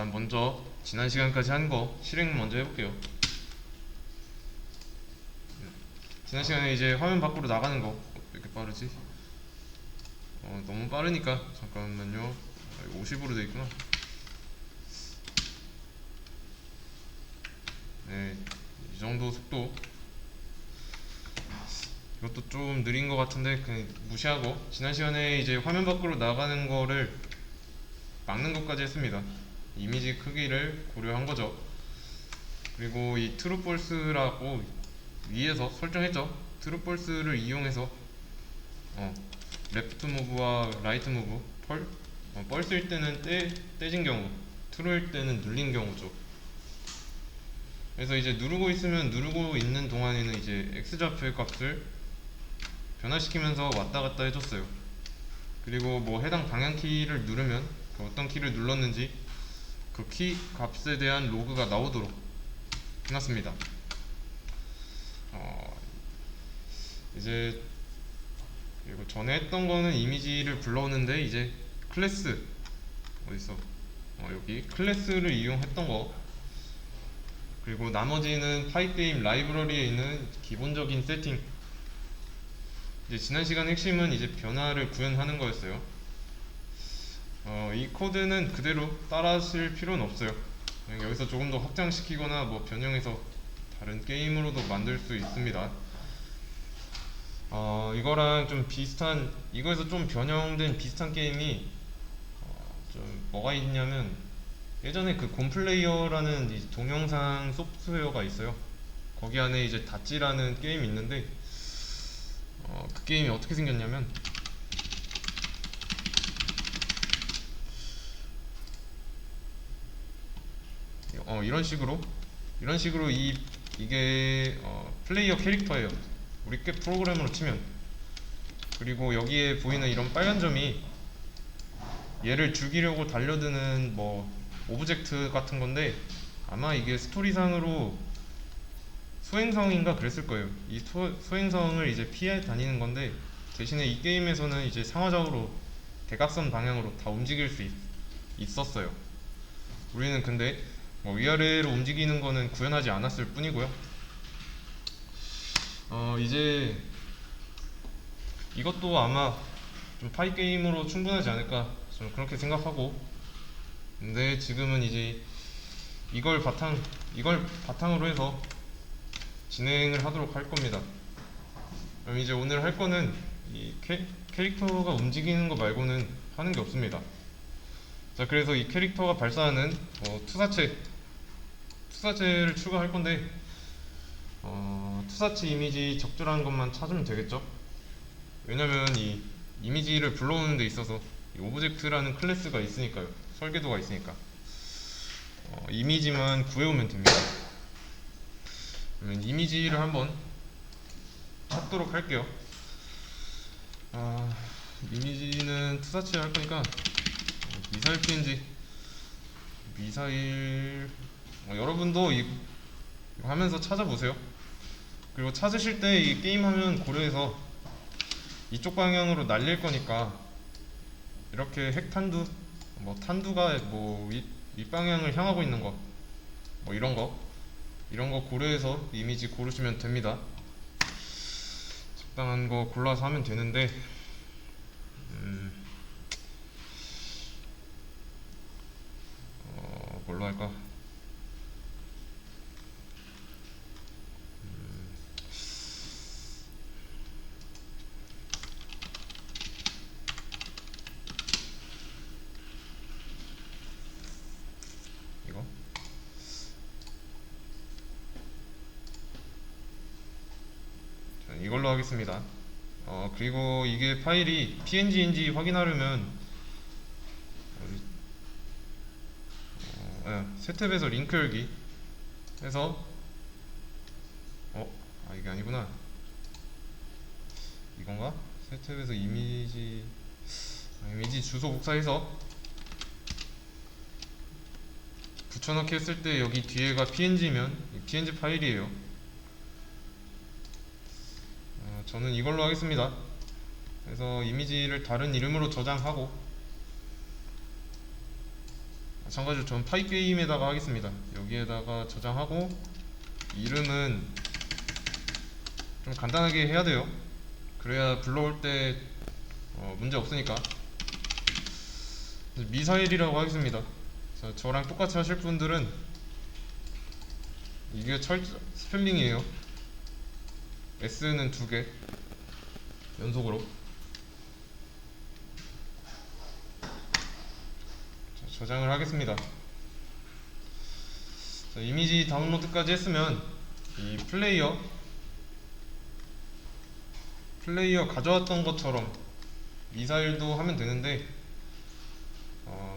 일단 먼저 지난 시간까지 한 거 실행 먼저 해볼게요. 지난 시간에 이제 화면 밖으로 나가는 거 왜 이렇게 빠르지? 너무 빠르니까 잠깐만요. 50으로 돼 있구나. 네, 이 정도 속도. 이것도 좀 느린 것 같은데 그냥 무시하고 지난 시간에 이제 화면 밖으로 나가는 거를 막는 것까지 했습니다. 이미지 크기를 고려한 거죠. 그리고 이 트루폴스라고 위에서 설정했죠. 트루폴스를 이용해서 레프트 무브와 라이트 무브 펄스일 때는 떼진 경우, 트루일 때는 눌린 경우죠. 그래서 이제 누르고 있으면 누르고 있는 동안에는 이제 X좌표의 값을 변화시키면서 왔다 갔다 해줬어요. 그리고 뭐 해당 방향키를 누르면 그 어떤 키를 눌렀는지 그 키 값에 대한 로그가 나오도록 해놨습니다. 이제 그리고 전에 했던 거는 이미지를 불러오는데 이제 클래스 어딨어? 여기 클래스를 이용했던 거. 그리고 나머지는 파이게임 라이브러리에 있는 기본적인 세팅. 이제 지난 시간 핵심은 이제 변화를 구현하는 거였어요. 이 코드는 그대로 따라하실 필요는 없어요. 그냥 여기서 조금 더 확장시키거나 뭐 변형해서 다른 게임으로도 만들 수 있습니다. 이거랑 좀 비슷한, 이거에서 좀 변형된 비슷한 게임이 좀 뭐가 있냐면 예전에 그 곰플레이어라는 이 동영상 소프트웨어가 있어요. 거기 안에 이제 다찌라는 게임이 있는데 그 게임이 어떻게 생겼냐면 이런 식으로 이게 플레이어 캐릭터예요. 우리 꽤 프로그램으로 치면. 그리고 여기에 보이는 이런 빨간 점이 얘를 죽이려고 달려드는 뭐 오브젝트 같은 건데 아마 이게 스토리상으로 소행성인가 그랬을 거예요. 이 소행성을 이제 피해 다니는 건데 대신에 이 게임에서는 이제 상하좌우로 대각선 방향으로 다 움직일 수 있었어요. 우리는 근데 뭐 위아래로 움직이는 거는 구현하지 않았을 뿐이고요. 이제 이것도 아마 좀 파이 게임으로 충분하지 않을까 저는 그렇게 생각하고, 근데 지금은 이제 이걸 바탕으로 해서 진행을 하도록 할 겁니다. 그럼 이제 오늘 할 거는 이 캐릭터가 움직이는 거 말고는 하는 게 없습니다. 자, 그래서 이 캐릭터가 발사하는 투사체를 추가할 건데 투사체 이미지 적절한 것만 찾으면 되겠죠. 왜냐면 이 이미지를 불러오는 데 있어서 이 오브젝트라는 클래스가 있으니까요. 설계도가 있으니까 이미지만 구해오면 됩니다. 그러면 이미지를 한번 찾도록 할게요. 이미지는 투사체 할 거니까 미사일 PNG 미사일 여러분도 이거 하면서 찾아보세요. 그리고 찾으실 때 이 게임 화면 고려해서 이쪽 방향으로 날릴 거니까 이렇게 핵탄두 뭐 탄두가 뭐 윗방향을 향하고 있는 거 뭐 이런 거 고려해서 이미지 고르시면 됩니다. 적당한 거 골라서 하면 되는데 뭘로 할까? 이거? 이걸로 하겠습니다. 그리고 이게 파일이 PNG인지 확인하려면 새 탭에서 링크 열기 해서 이게 아니구나. 이건가? 새 탭에서 이미지 주소 복사해서 붙여넣기 했을 때 여기 뒤에가 PNG면 PNG 파일이에요. 저는 이걸로 하겠습니다. 그래서 이미지를 다른 이름으로 저장하고 마찬가지로 전 파이게임에다가 하겠습니다. 여기에다가 저장하고 이름은 좀 간단하게 해야 돼요. 그래야 불러올 때 문제 없으니까. 미사일이라고 하겠습니다. 저랑 똑같이 하실 분들은 이게 스펠링이에요. S는 2개 연속으로. 저장을 하겠습니다. 이미지 다운로드까지 했으면 이 플레이어 가져왔던 것처럼 미사일도 하면 되는데,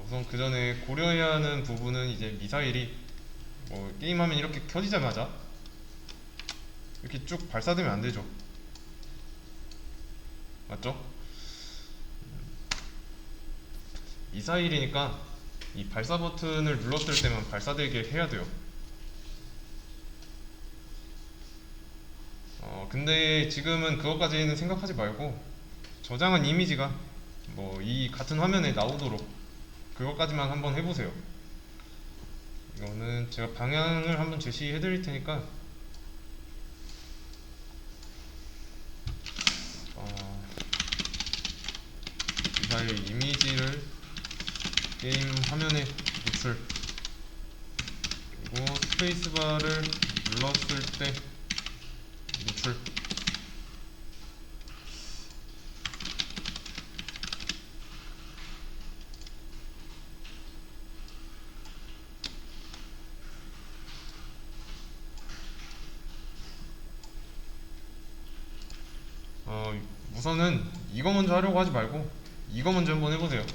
우선 그 전에 고려해야 하는 부분은 이제 미사일이 게임하면 이렇게 켜지자마자 이렇게 쭉 발사되면 안 되죠. 맞죠? 미사일이니까 이 발사 버튼을 눌렀을 때만 발사되게 해야 돼요. 근데 지금은 그것까지는 생각하지 말고 저장한 이미지가 이 같은 화면에 나오도록 그것까지만 한번 해보세요. 이거는 제가 방향을 한번 제시해 드릴 테니까 미사일 이미지를 게임 화면에 노출, 그리고 스페이스바를 눌렀을 때 노출. 우선은 이거 먼저 하려고 하지 말고 이거 먼저 한번 해보세요.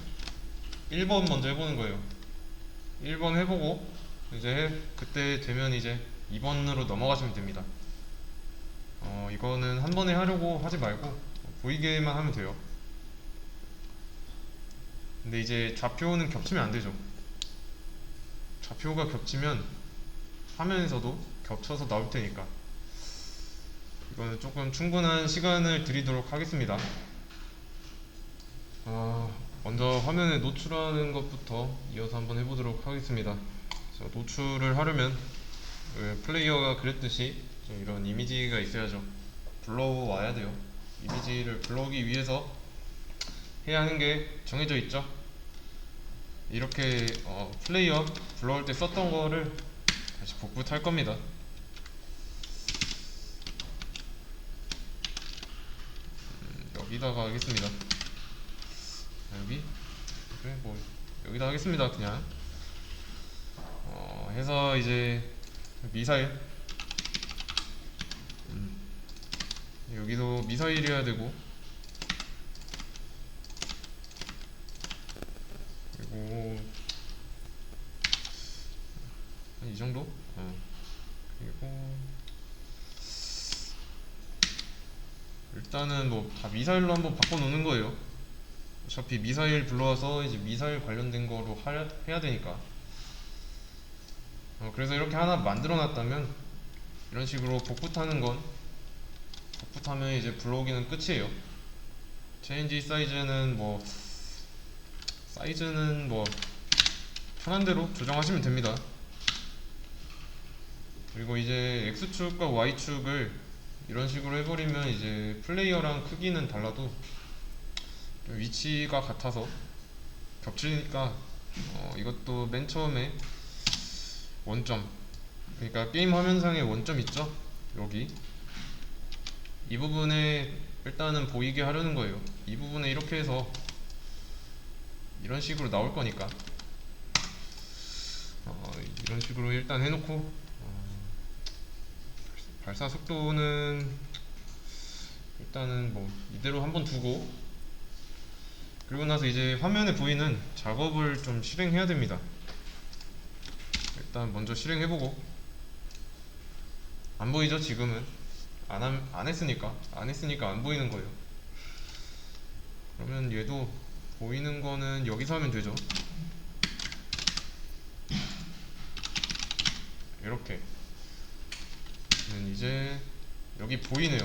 1번 먼저 해보는 거예요. 1번 해보고 이제 그때 되면 이제 2번으로 넘어가시면 됩니다. 이거는 한 번에 하려고 하지 말고 보이게만 하면 돼요. 근데 이제 좌표는 겹치면 안 되죠. 좌표가 겹치면 화면에서도 겹쳐서 나올 테니까 이거는 조금 충분한 시간을 드리도록 하겠습니다. 먼저 화면에 노출하는 것부터 이어서 한번 해보도록 하겠습니다. 노출을 하려면 플레이어가 그랬듯이 좀 이런 이미지가 있어야죠. 불러와야 돼요. 이미지를 불러오기 위해서 해야 하는 게 정해져 있죠. 이렇게 플레이어 불러올 때 썼던 거를 다시 복구 탈 겁니다. 여기다가 하겠습니다. 여기? 그래, 여기다 하겠습니다. 그냥 해서 이제 미사일, 여기도 미사일이어야 되고, 그리고 이 정도? 그리고 일단은 다 미사일로 한번 바꿔놓는 거예요. 어차피 미사일 불러와서 이제 미사일 관련된 거로 해야 되니까. 그래서 이렇게 하나 만들어 놨다면 이런 식으로 복구 타는 건 복구 타면 이제 불러오기는 끝이에요. 체인지 사이즈는 편한 대로 조정하시면 됩니다. 그리고 이제 X축과 Y축을 이런 식으로 해버리면 이제 플레이어랑 크기는 달라도 좀 위치가 같아서 겹치니까 이것도 맨 처음에 원점, 그러니까 게임 화면상에 원점 있죠? 여기 이 부분에 일단은 보이게 하려는 거예요. 이 부분에 이렇게 해서 이런 식으로 나올 거니까 이런 식으로 일단 해놓고 발사 속도는 일단은 이대로 한번 두고, 그리고 나서 이제 화면에 보이는 작업을 좀 실행해야 됩니다. 일단 먼저 실행해보고, 안 보이죠? 지금은 안 했으니까 안 보이는 거예요. 그러면 얘도 보이는 거는 여기서 하면 되죠. 이렇게 이제 여기 보이네요.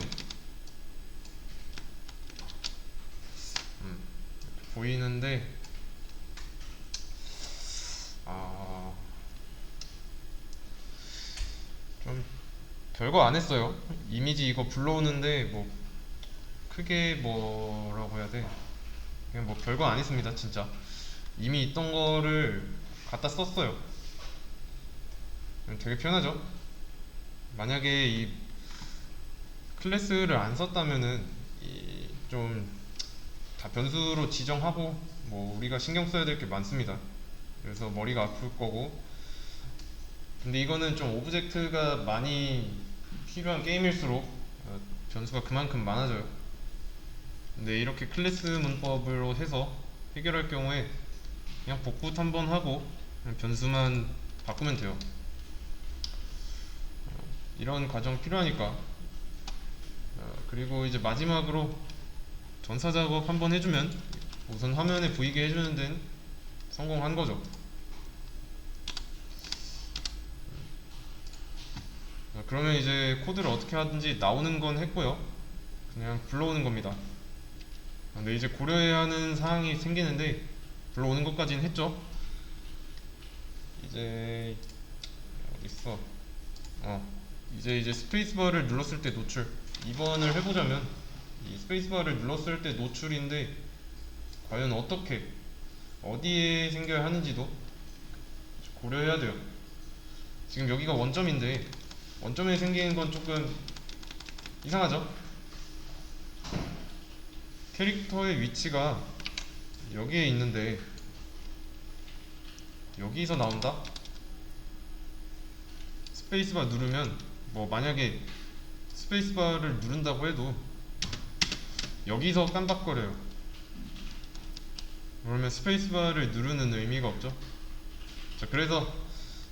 보이는데 별거 안 했어요. 이미지 이거 불러오는데 뭐 크게 뭐라고 해야 돼? 그냥 뭐 별거 안 했습니다, 진짜. 이미 있던 거를 갖다 썼어요. 되게 편하죠? 만약에 이 클래스를 안 썼다면은 좀 다 변수로 지정하고 뭐 우리가 신경 써야 될 게 많습니다. 그래서 머리가 아플 거고. 근데 이거는 좀 오브젝트가 많이 필요한 게임일수록 변수가 그만큼 많아져요. 근데 이렇게 클래스 문법으로 해서 해결할 경우에 그냥 복붙 한번 하고 그냥 변수만 바꾸면 돼요. 이런 과정 필요하니까. 그리고 이제 마지막으로 전사 작업 한번 해주면 우선 화면에 보이게 해주는 데는 성공한 거죠. 그러면 이제 코드를 어떻게 하든지 나오는 건 했고요. 그냥 불러오는 겁니다. 근데 이제 고려해야 하는 사항이 생기는데, 불러오는 것까지는 했죠. 이제 어딨어? 이제 스페이스바를 눌렀을 때 노출. 2번을 해보자면 이 스페이스바를 눌렀을 때 노출인데 과연 어떻게 어디에 생겨야 하는지도 고려해야 돼요. 지금 여기가 원점인데 원점에 생기는 건 조금 이상하죠? 캐릭터의 위치가 여기에 있는데 여기서 나온다? 스페이스바 누르면 뭐 만약에 스페이스바를 누른다고 해도 여기서 깜빡거려요. 그러면 스페이스바를 누르는 의미가 없죠. 자, 그래서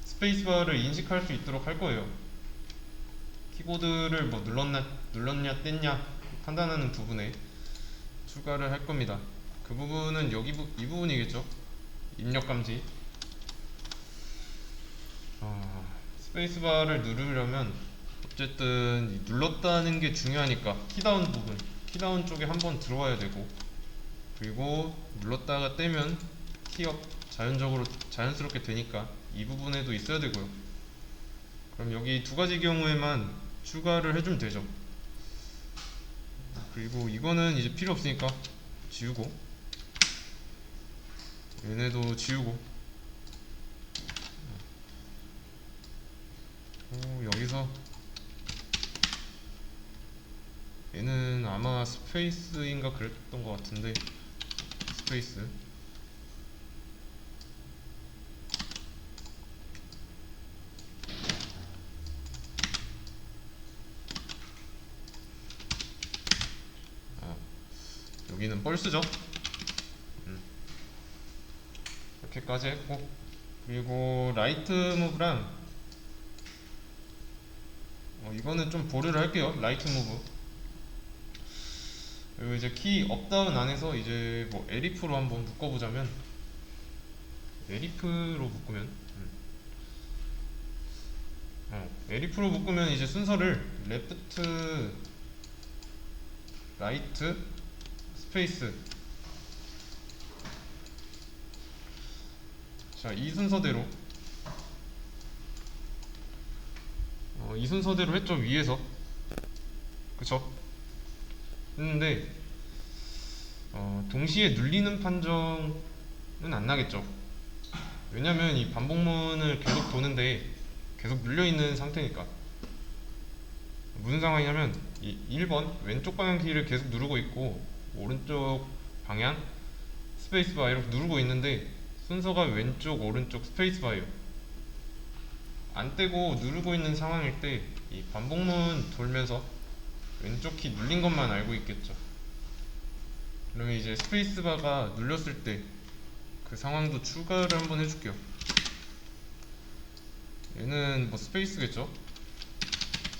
스페이스바를 인식할 수 있도록 할 거예요. 키보드를 뭐 눌렀냐 뗐냐 판단하는 부분에 추가를 할 겁니다. 그 부분은 이 부분이겠죠. 입력 감지. 스페이스바를 누르려면 어쨌든 누렀다는 게 중요하니까 키다운 부분, 키다운 쪽에 한번 들어와야 되고, 그리고 눌렀다가 떼면 키업 자연스럽게 되니까 이 부분에도 있어야 되고요. 그럼 여기 두 가지 경우에만 추가를 해주면 되죠. 그리고 이거는 이제 필요 없으니까 지우고, 얘네도 지우고, 여기서 얘는 아마 스페이스인가 그랬던 것 같은데, 스페이스. 여기는 뻘스죠. 이렇게까지 했고, 그리고 라이트 무브랑 이거는 좀 보류를 할게요. 라이트 무브. 그리고 이제 키 업다운 안에서 이제 뭐 엘if로 한번 묶어보자면, 엘if로 묶으면 엘if로 묶으면 이제 순서를 레프트, 라이트, 스페이스. 자, 이 순서대로 했죠. 위에서. 그쵸? 했는데 동시에 눌리는 판정은 안 나겠죠. 왜냐면 이 반복문을 계속 도는데 계속 눌려있는 상태니까. 무슨 상황이냐면 이 1번 왼쪽 방향 키를 계속 누르고 있고 오른쪽 방향 스페이스바 이렇게 누르고 있는데 순서가 왼쪽 오른쪽 스페이스바예요. 안 떼고 누르고 있는 상황일 때 이 반복문 돌면서 왼쪽 키 눌린 것만 알고 있겠죠. 그러면 이제 스페이스바가 눌렸을 때 그 상황도 추가를 한번 해줄게요. 얘는 뭐 스페이스겠죠?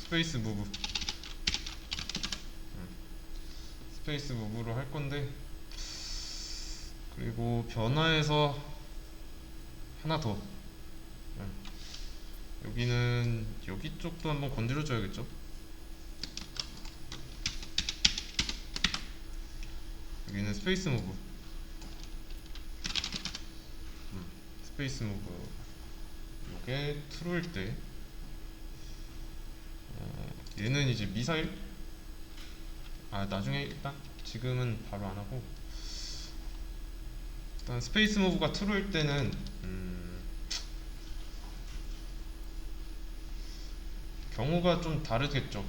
스페이스 무브. 스페이스 무브로 할 건데, 그리고 변화에서 하나 더. 여기는 여기 쪽도 한번 건드려 줘야겠죠? 여기는 스페이스 무브. 스페이스 무브. 요게 true일 때 얘는 이제 미사일, 나중에 일단 지금은 바로 안 하고, 일단 스페이스 무브가 트루일 때는 경우가 좀 다르겠죠.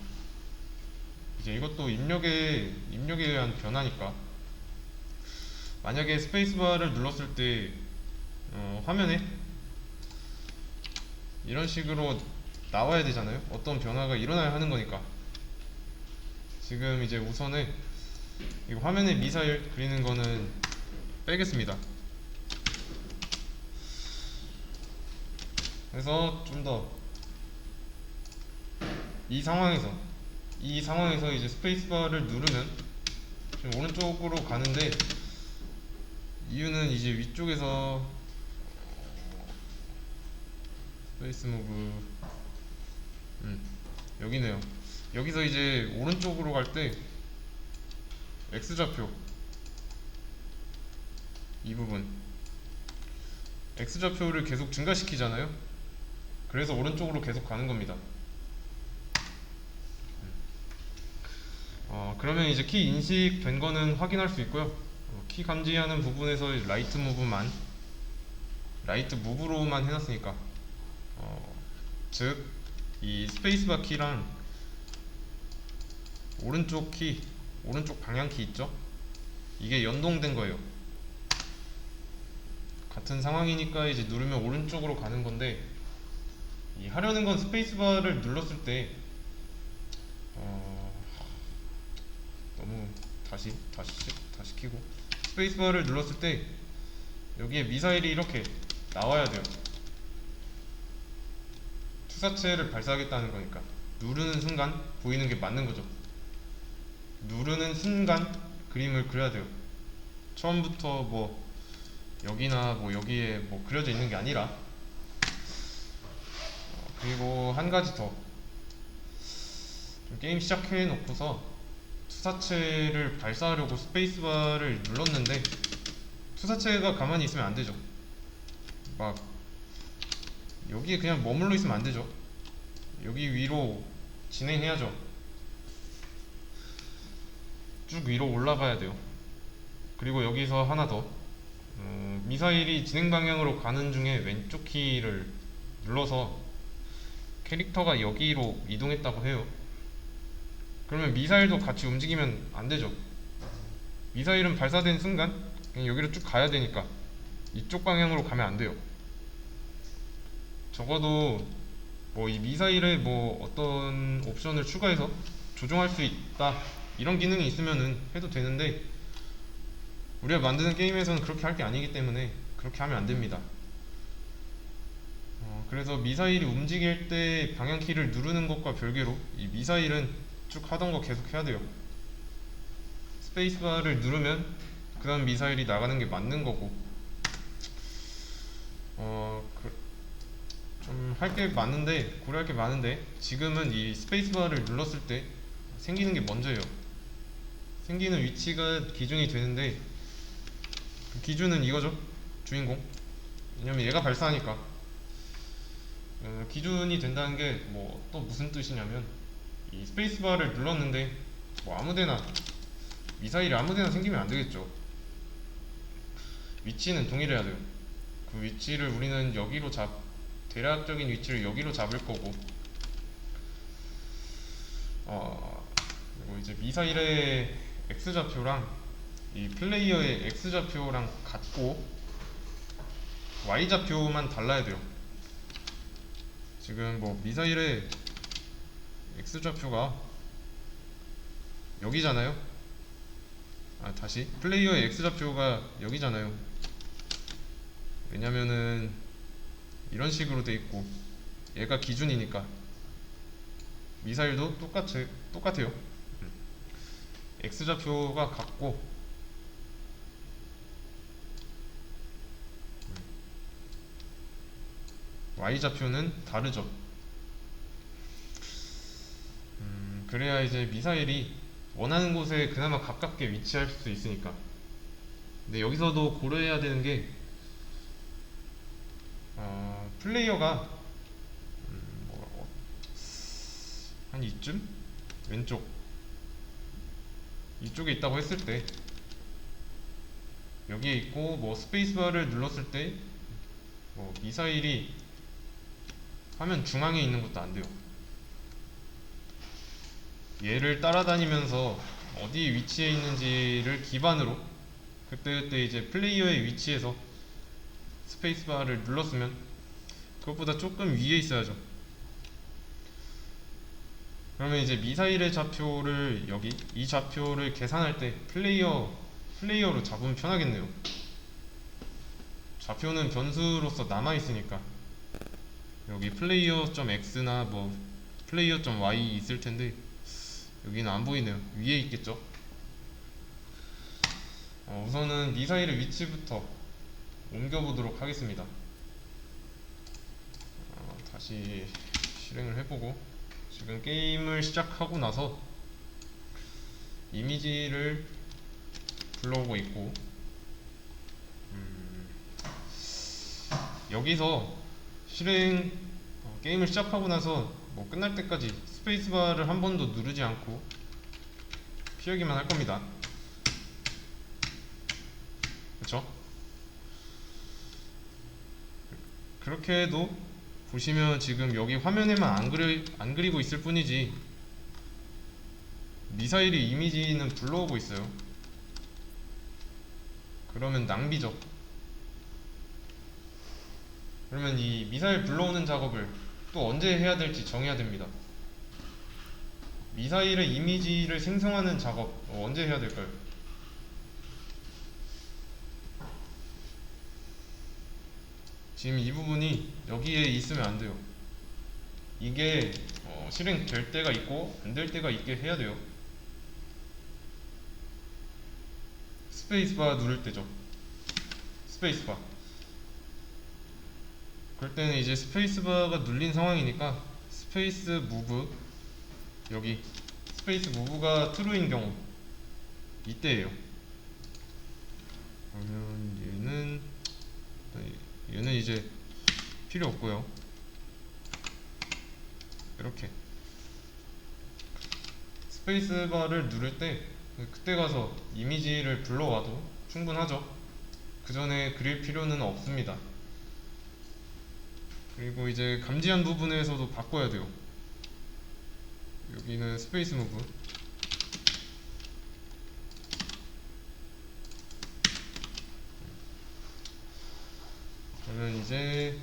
이제 이것도 입력에 의한 변화니까. 만약에 스페이스바를 눌렀을 때 화면에 이런 식으로 나와야 되잖아요. 어떤 변화가 일어나야 하는 거니까. 지금 이제 우선은 이거 화면에 미사일 그리는 거는 빼겠습니다. 그래서 좀 더 이 상황에서 이제 스페이스바를 누르면 지금 오른쪽으로 가는데, 이유는 이제 위쪽에서 스페이스 무브 여기네요. 여기서 이제 오른쪽으로 갈 때 X좌표 이 부분 X좌표를 계속 증가시키잖아요. 그래서 오른쪽으로 계속 가는 겁니다. 그러면 이제 키 인식된 거는 확인할 수 있고요. 키 감지하는 부분에서 라이트 무브로만 해놨으니까, 즉 이 스페이스바 키랑 오른쪽 방향 키 있죠? 이게 연동된 거예요. 같은 상황이니까 이제 누르면 오른쪽으로 가는 건데, 이 하려는 건 스페이스바를 눌렀을 때 너무 다시 키고, 스페이스바를 눌렀을 때 여기에 미사일이 이렇게 나와야 돼요. 투사체를 발사하겠다는 거니까 누르는 순간 보이는 게 맞는 거죠. 누르는 순간 그림을 그려야 돼요. 처음부터 뭐 여기나 뭐 여기에 뭐 그려져 있는 게 아니라. 그리고 한 가지 더, 게임 시작해 놓고서 투사체를 발사하려고 스페이스바를 눌렀는데 투사체가 가만히 있으면 안 되죠. 막 여기에 그냥 머물러 있으면 안 되죠. 여기 위로 진행해야죠. 쭉 위로 올라가야 돼요. 그리고 여기서 하나 더, 미사일이 진행 방향으로 가는 중에 왼쪽 키를 눌러서 캐릭터가 여기로 이동했다고 해요. 그러면 미사일도 같이 움직이면 안 되죠. 미사일은 발사된 순간 그냥 여기로 쭉 가야 되니까 이쪽 방향으로 가면 안 돼요. 적어도 뭐 이 미사일에 뭐 어떤 옵션을 추가해서 조종할 수 있다 이런 기능이 있으면은 해도 되는데, 우리가 만드는 게임에서는 그렇게 할 게 아니기 때문에 그렇게 하면 안 됩니다. 그래서 미사일이 움직일 때 방향키를 누르는 것과 별개로 이 미사일은 쭉 하던 거 계속 해야 돼요. 스페이스바를 누르면 그 다음 미사일이 나가는 게 맞는 거고, 좀 할 게 많은데, 고려할 게 많은데, 지금은 이 스페이스바를 눌렀을 때 생기는 게 먼저예요. 생기는 위치가 기준이 되는데, 그 기준은 이거죠. 주인공. 왜냐면 얘가 발사하니까. 기준이 된다는 게 뭐 또 무슨 뜻이냐면, 이 스페이스바를 눌렀는데 뭐 아무데나 미사일이 아무데나 생기면 안 되겠죠. 위치는 동일해야 돼요. 그 위치를 우리는 대략적인 위치를 여기로 잡을 거고, 그리고 이제 미사일의 X좌표랑 이 플레이어의 X좌표랑 같고 Y좌표만 달라야 돼요. 지금 뭐 미사일의 X좌표가 여기잖아요. 다시 플레이어의 X좌표가 여기잖아요. 왜냐면은 이런 식으로 돼 있고 얘가 기준이니까. 미사일도 똑같아요. X좌표가 같고, Y좌표는 다르죠. 그래야 이제 미사일이 원하는 곳에 그나마 가깝게 위치할 수 있으니까. 근데 여기서도 고려해야 되는 게, 플레이어가 한 이쯤? 왼쪽 이쪽에 있다고 했을 때 여기에 있고 뭐 스페이스바를 눌렀을 때 뭐 미사일이 화면 중앙에 있는 것도 안 돼요. 얘를 따라다니면서 어디 위치에 있는지를 기반으로 그때그때 이제 플레이어의 위치에서 스페이스바를 눌렀으면 그것보다 조금 위에 있어야죠. 그러면 이제 미사일의 좌표를 여기 이 좌표를 계산할 때 플레이어로 잡으면 편하겠네요. 좌표는 변수로서 남아있으니까 여기 플레이어.x나 뭐 플레이어.y 있을 텐데 여기는 안 보이네요. 위에 있겠죠. 우선은 미사일의 위치부터 옮겨보도록 하겠습니다. 다시 실행을 해보고 지금 게임을 시작하고 나서 이미지를 불러오고 있고 여기서 게임을 시작하고 나서 뭐 끝날 때까지 스페이스바를 한 번도 누르지 않고 피하기만 할 겁니다. 그쵸? 그렇게 해도 보시면 지금 여기 화면에만 안 그리고 있을 뿐이지 미사일이 이미지는 불러오고 있어요. 그러면 낭비죠. 그러면 이 미사일 불러오는 작업을 또 언제 해야 될지 정해야 됩니다. 미사일의 이미지를 생성하는 작업 언제 해야 될까요? 지금 이 부분이 여기에 있으면 안 돼요. 이게 실행될 때가 있고 안 될 때가 있게 해야 돼요. 스페이스바 누를 때죠. 스페이스바. 그럴 때는 이제 스페이스바가 눌린 상황이니까 스페이스 무브 여기 스페이스 무브가 트루인 경우 이때예요. 그러면 얘는 이제 필요 없고요. 이렇게 스페이스바를 누를 때 그때 가서 이미지를 불러와도 충분하죠. 그 전에 그릴 필요는 없습니다. 그리고 이제 감지한 부분에서도 바꿔야 돼요. 여기는 스페이스 무브 그러면 이제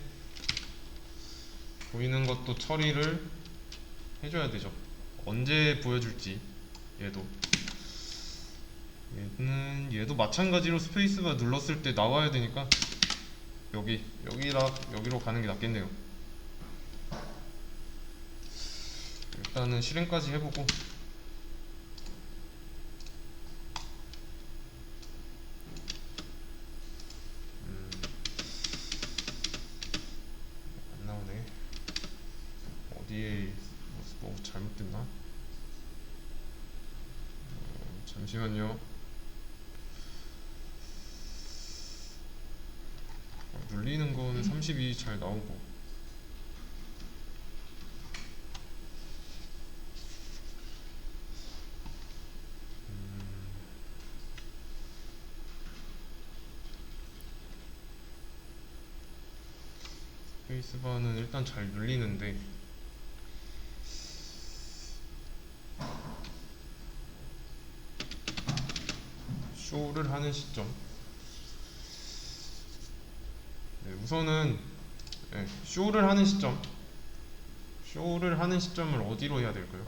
보이는 것도 처리를 해줘야 되죠. 언제 보여줄지 얘도 마찬가지로 스페이스바 눌렀을 때 나와야 되니까 여기로 가는 게 낫겠네요. 일단은 실행까지 해보고 안 나오네. 어디에 뭐 잘못됐나? 잠시만요. 눌리는 거는 32 잘 나오고 스페이스바는 일단 잘 눌리는데 쇼를 하는 시점 우선은 쇼를 하는 시점을 어디로 해야 될까요?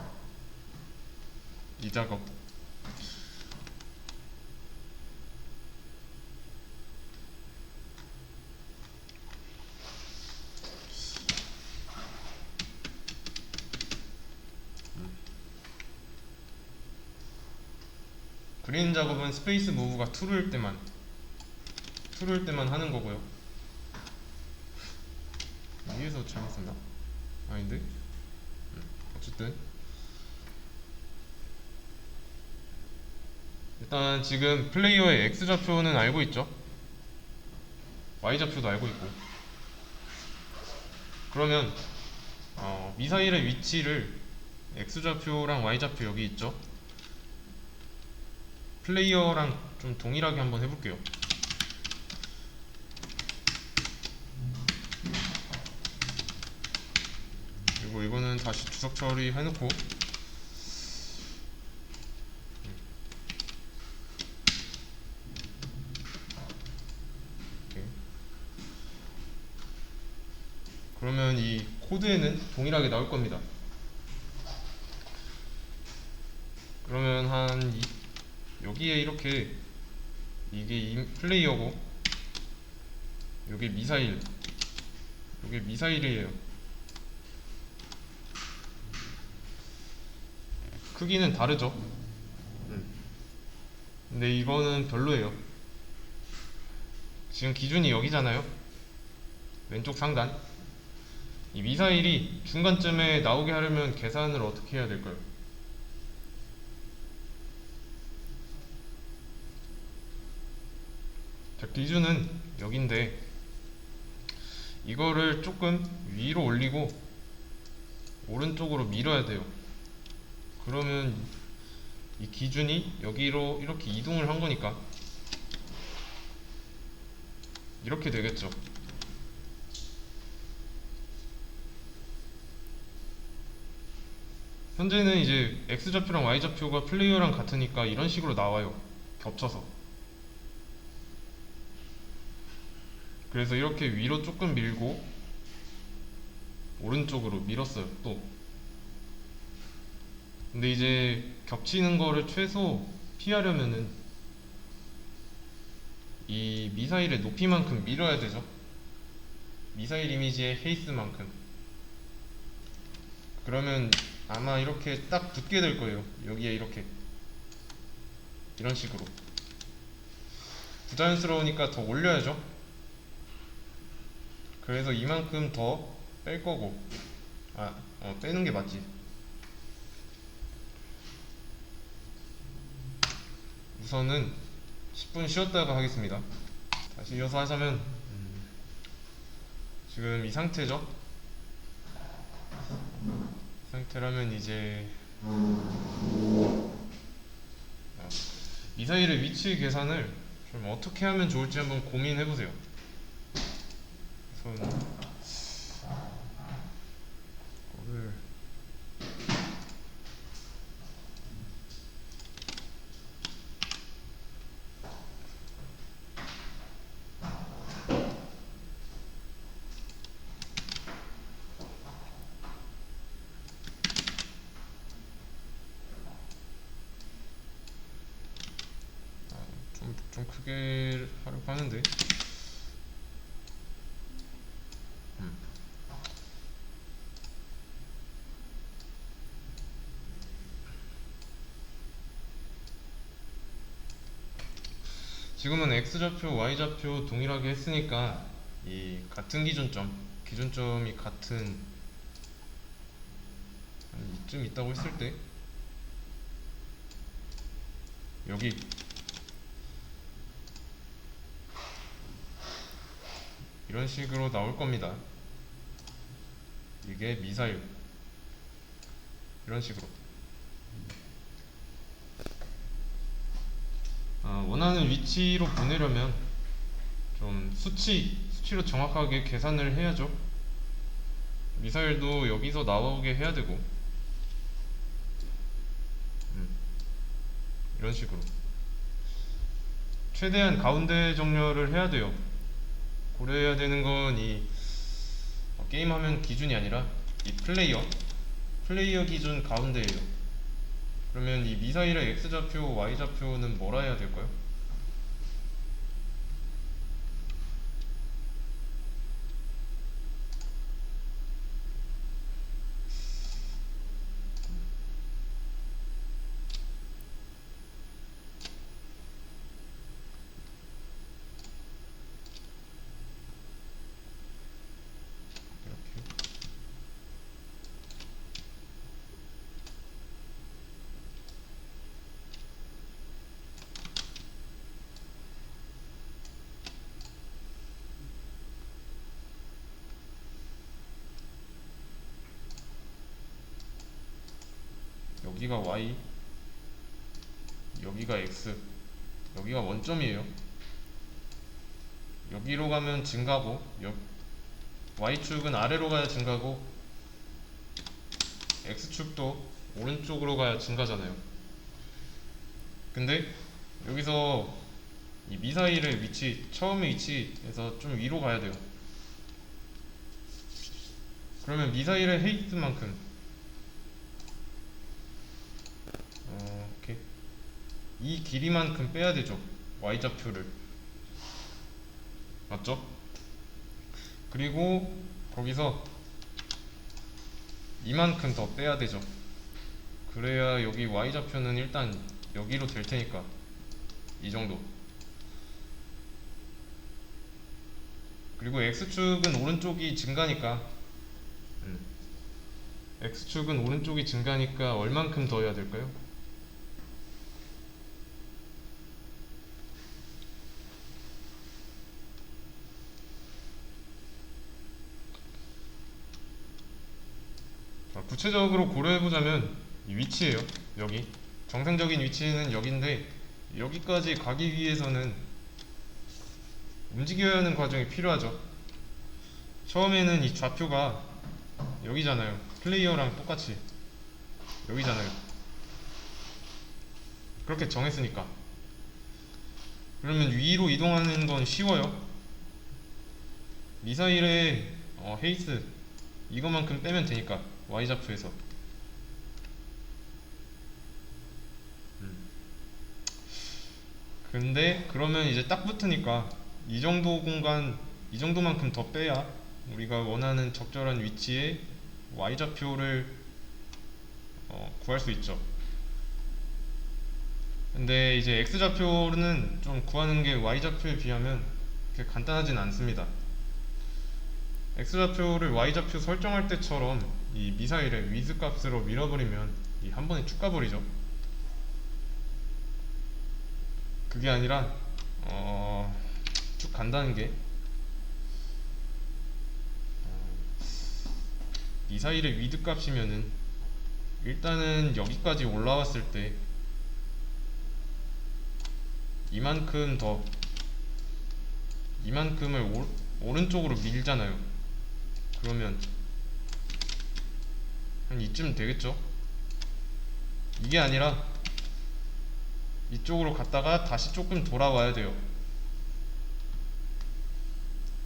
이 작업 그린 작업은 스페이스 무브가 true일 때만 하는 거고요. 위에서 잘못 썼나? 아닌데? 어쨌든 일단 지금 플레이어의 X좌표는 알고 있죠? Y좌표도 알고 있고 그러면 미사일의 위치를 X좌표랑 Y좌표 여기 있죠. 플레이어랑 좀 동일하게 한번 해볼게요. 그리고 이거는 다시 주석 처리 해놓고, 이렇게. 그러면 이 코드에는 동일하게 나올 겁니다. 그러면 여기에 이렇게, 이게 플레이어고 요게 미사일, 요게 미사일이에요. 크기는 다르죠. 근데 이거는 별로예요. 지금 기준이 여기잖아요. 왼쪽 상단. 이 미사일이 중간쯤에 나오게 하려면 계산을 어떻게 해야 될까요? 자, 기준은 여긴데 이거를 조금 위로 올리고 오른쪽으로 밀어야 돼요. 그러면 이 기준이 여기로 이렇게 이동을 한 거니까 이렇게 되겠죠. 현재는 이제 X좌표랑 Y좌표가 플레이어랑 같으니까 이런 식으로 나와요. 겹쳐서. 그래서 이렇게 위로 조금 밀고 오른쪽으로 밀었어요. 또 근데 이제 겹치는 거를 최소 피하려면은 이 미사일의 높이만큼 밀어야 되죠. 미사일 이미지의 헤이스만큼. 그러면 아마 이렇게 딱 붙게 될 거예요. 여기에 이렇게 이런 식으로. 부자연스러우니까 더 올려야죠. 그래서 이만큼 더 뺄 거고, 빼는 게 맞지. 우선은 10분 쉬었다가 하겠습니다. 다시 이어서 하자면 지금 이 상태죠. 이 상태라면 이제 미사일의 위치 계산을 좀 어떻게 하면 좋을지 한번 고민해 보세요. 우선 이거를 좀 크게 하려고 하는데 지금은 X좌표, Y좌표 동일하게 했으니까 이 같은 기준점이 같은 한 이쯤 있다고 했을 때 여기 이런 식으로 나올 겁니다. 이게 미사일 이런 식으로 원하는 위치로 보내려면 좀 수치로 정확하게 계산을 해야죠. 미사일도 여기서 나오게 해야 되고 이런 식으로 최대한 가운데 정렬을 해야 돼요. 고려해야 되는 건 이 게임화면 기준이 아니라 이 플레이어 기준 가운데예요. 그러면 이 미사일의 X좌표, Y좌표는 뭐라 해야 될까요? 이렇게 여기가 Y, 여기가 X, 여기가 원점이에요. 여기로 가면 증가고, Y축은 아래로 가야 증가고, X축도 오른쪽으로 가야 증가잖아요. 근데 여기서 이 미사일의 위치, 처음의 위치에서 좀 위로 가야 돼요. 그러면 미사일의 헤이트만큼 이렇게 이 길이만큼 빼야 되죠. Y좌표를. 맞죠? 그리고 거기서 이만큼 더 빼야 되죠. 그래야 여기 Y좌표는 일단 여기로 될 테니까 이 정도. 그리고 X축은 오른쪽이 증가니까 X축은 오른쪽이 증가니까 얼만큼 더 해야 될까요? 구체적으로 고려해보자면 이 위치예요. 여기 정상적인 위치는 여기인데 여기까지 가기 위해서는 움직여야 하는 과정이 필요하죠. 처음에는 이 좌표가 여기잖아요. 플레이어랑 똑같이 여기잖아요. 그렇게 정했으니까. 그러면 위로 이동하는 건 쉬워요. 미사일의 헤이스 이거만큼 빼면 되니까 Y좌표에서. 근데 그러면 이제 딱 붙으니까 이 정도 공간, 이 정도만큼 더 빼야 우리가 원하는 적절한 위치에 Y좌표를 구할 수 있죠. 근데 이제 X좌표는 좀 구하는 게 Y좌표에 비하면 그렇게 간단하진 않습니다. X좌표를 Y좌표 설정할 때처럼 이 미사일의 위드 값으로 밀어버리면 이 한 번에 쭉 가버리죠. 그게 아니라 쭉 간다는 게 미사일의 위드 값이면은 일단은 여기까지 올라왔을 때 이만큼을 오른쪽으로 밀잖아요. 그러면 한 이쯤 되겠죠? 이게 아니라 이쪽으로 갔다가 다시 조금 돌아와야 돼요.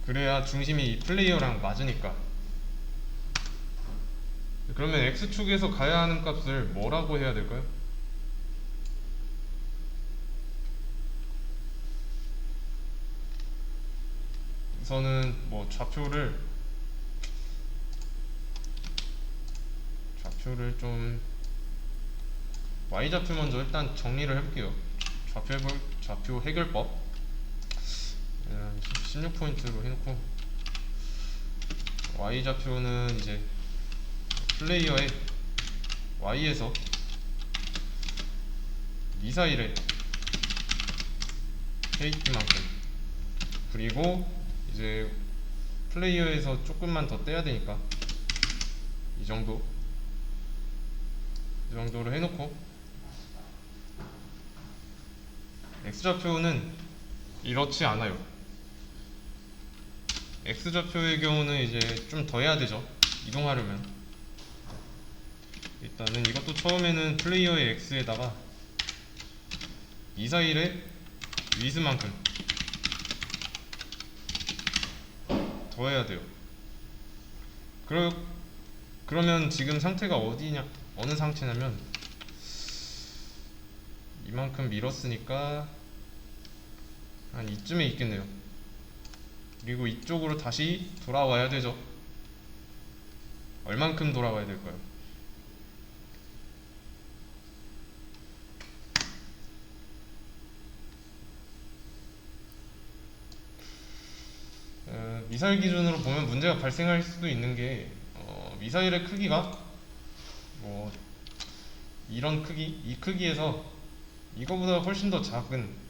그래야 중심이 이 플레이어랑 맞으니까. 그러면 X축에서 가야 하는 값을 뭐라고 해야 될까요? 우선은 뭐 좌표를 좀 Y좌표 먼저 일단 정리를 해볼게요. 좌표 해결법 16포인트로 해놓고, Y좌표는 이제 플레이어의 Y에서 미사일의 헤이트만큼, 그리고 이제 플레이어에서 조금만 더 떼야 되니까 이 정도로 해놓고, X좌표는 이렇지 않아요. X좌표의 경우는 이제 좀 더 해야 되죠. 이동하려면. 일단은 이것도 처음에는 플레이어의 X에다가 미사일의 위스만큼 더 해야 돼요. 그러면 지금 상태가 어느 상태냐면 이만큼 밀었으니까 한 이쯤에 있겠네요. 그리고 이쪽으로 다시 돌아와야 되죠. 얼만큼 돌아와야 될까요? 미사일 기준으로 보면 문제가 발생할 수도 있는 게 미사일의 크기가 뭐 이런 크기, 이 크기에서 이거보다 훨씬 더 작은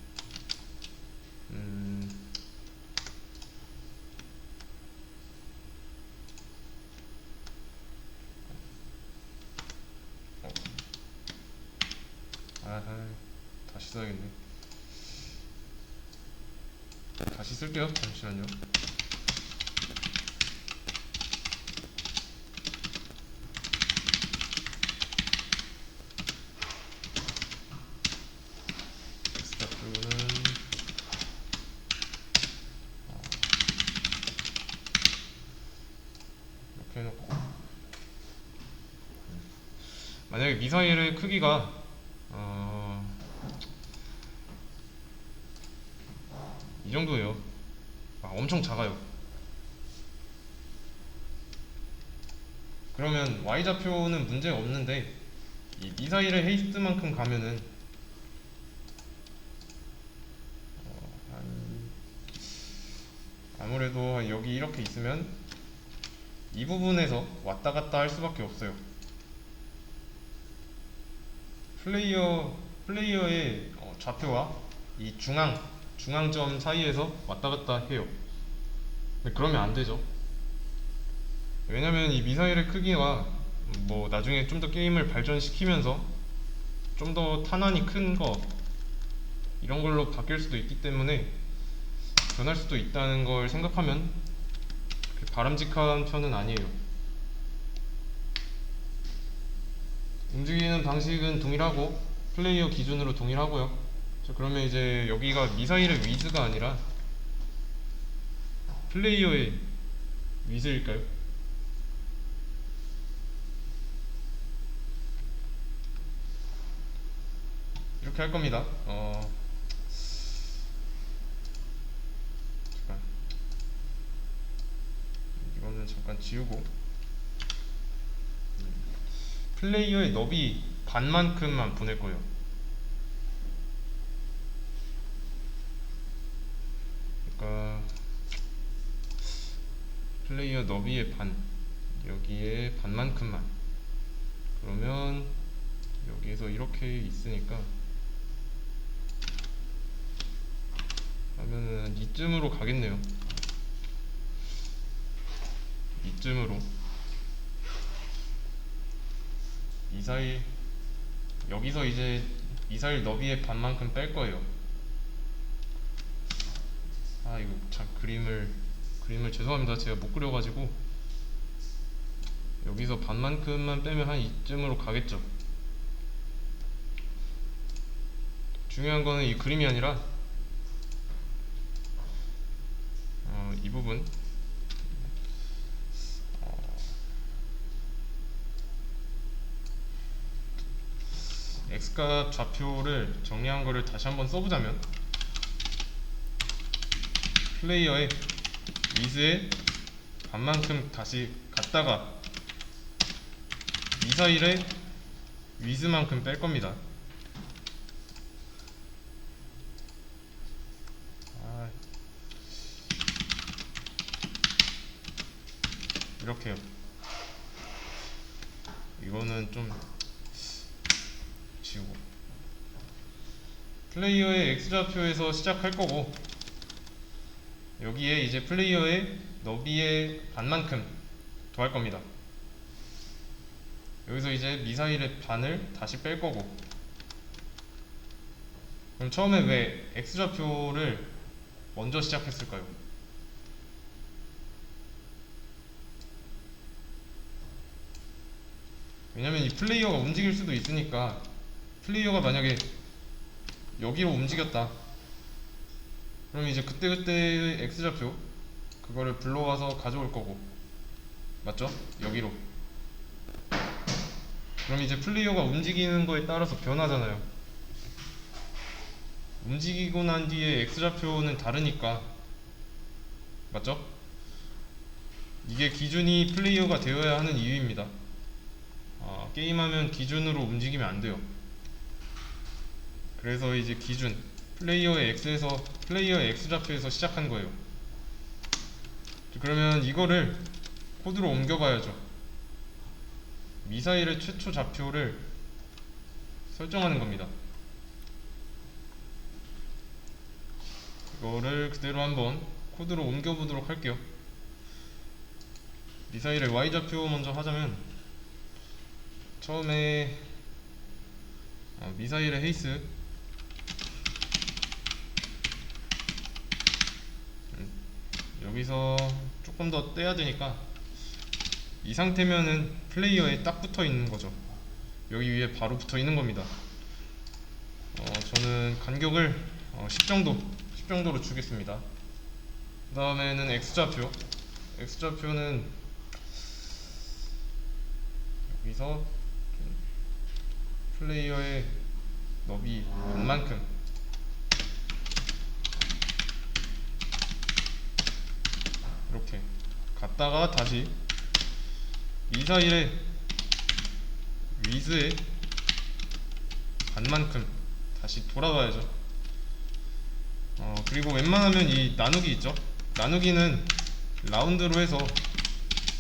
다시 써야겠네. 다시 쓸게요. 잠시만요. X좌표는 이렇게 해놓고, 만약에 미사일의 크기가 이 정도예요. 엄청 작아요. 그러면 Y좌표는 문제가 없는데 이 미사일의 헤이스트만큼 가면은 아무래도 여기 이렇게 있으면 이 부분에서 왔다 갔다 할 수밖에 없어요. 플레이어의 좌표와 이 중앙점 사이에서 왔다 갔다 해요. 근데 그러면 안 되죠. 왜냐면 이 미사일의 크기가 뭐 나중에 좀 더 게임을 발전시키면서 좀 더 탄환이 큰 거 이런 걸로 바뀔 수도 있기 때문에 변할 수도 있다는 걸 생각하면 그렇게 바람직한 편은 아니에요. 움직이는 방식은 동일하고 플레이어 기준으로 동일하고요. 자, 그러면 이제 여기가 미사일의 위즈가 아니라 플레이어의 위즈일까요? 이렇게 할 겁니다. 잠깐. 이거는 잠깐 지우고, 플레이어의 너비 반만큼만 보낼 거예요. 그러니까 플레이어 너비의 반, 여기에 반만큼만. 그러면 여기에서 이렇게 있으니까 하면은 이쯤으로 가겠네요. 이쯤으로 미사일, 여기서 이제 미사일 너비의 반만큼 뺄 거예요. 이거 참 그림을 죄송합니다. 제가 못 그려가지고. 여기서 반만큼만 빼면 한 이쯤으로 가겠죠. 중요한 거는 이 그림이 아니라 이 부분, X값 좌표를 정리한 거를 다시 한번 써보자면, 플레이어의 위즈의 반만큼 다시 갔다가 미사일의 위즈만큼 뺄 겁니다. 이렇게요. 이거는 좀 지우고, 플레이어의 X좌표에서 시작할 거고, 여기에 이제 플레이어의 너비의 반만큼 더할 겁니다. 여기서 이제 미사일의 반을 다시 뺄 거고. 그럼 처음에 왜 X좌표를 먼저 시작했을까요? 왜냐면 이 플레이어가 움직일 수도 있으니까, 플레이어가 만약에 여기로 움직였다, 그럼 이제 그때그때의 X좌표 그거를 불러와서 가져올 거고, 맞죠? 여기로. 그럼 이제 플레이어가 움직이는 거에 따라서 변하잖아요. 움직이고 난 뒤에 X좌표는 다르니까, 맞죠? 이게 기준이 플레이어가 되어야 하는 이유입니다. 게임하면 기준으로 움직이면 안 돼요. 그래서 이제 기준, 플레이어의 X좌표에서 시작한 거예요. 그러면 이거를 코드로 옮겨봐야죠. 미사일의 최초 좌표를 설정하는 겁니다. 이거를 그대로 한번 코드로 옮겨보도록 할게요. 미사일의 Y좌표 먼저 하자면, 처음에 미사일의 헤이스 여기서 조금 더 떼야 되니까 이 상태면은 플레이어에 딱 붙어 있는 거죠. 여기 위에 바로 붙어 있는 겁니다. 저는 간격을 10 정도로 주겠습니다. 그 다음에는 X좌표는 여기서 플레이어의 너비 반만큼 이렇게 갔다가 다시 미사일의 위즈의 반만큼 다시 돌아가야죠. 그리고 웬만하면 이 나누기 있죠? 나누기는 라운드로 해서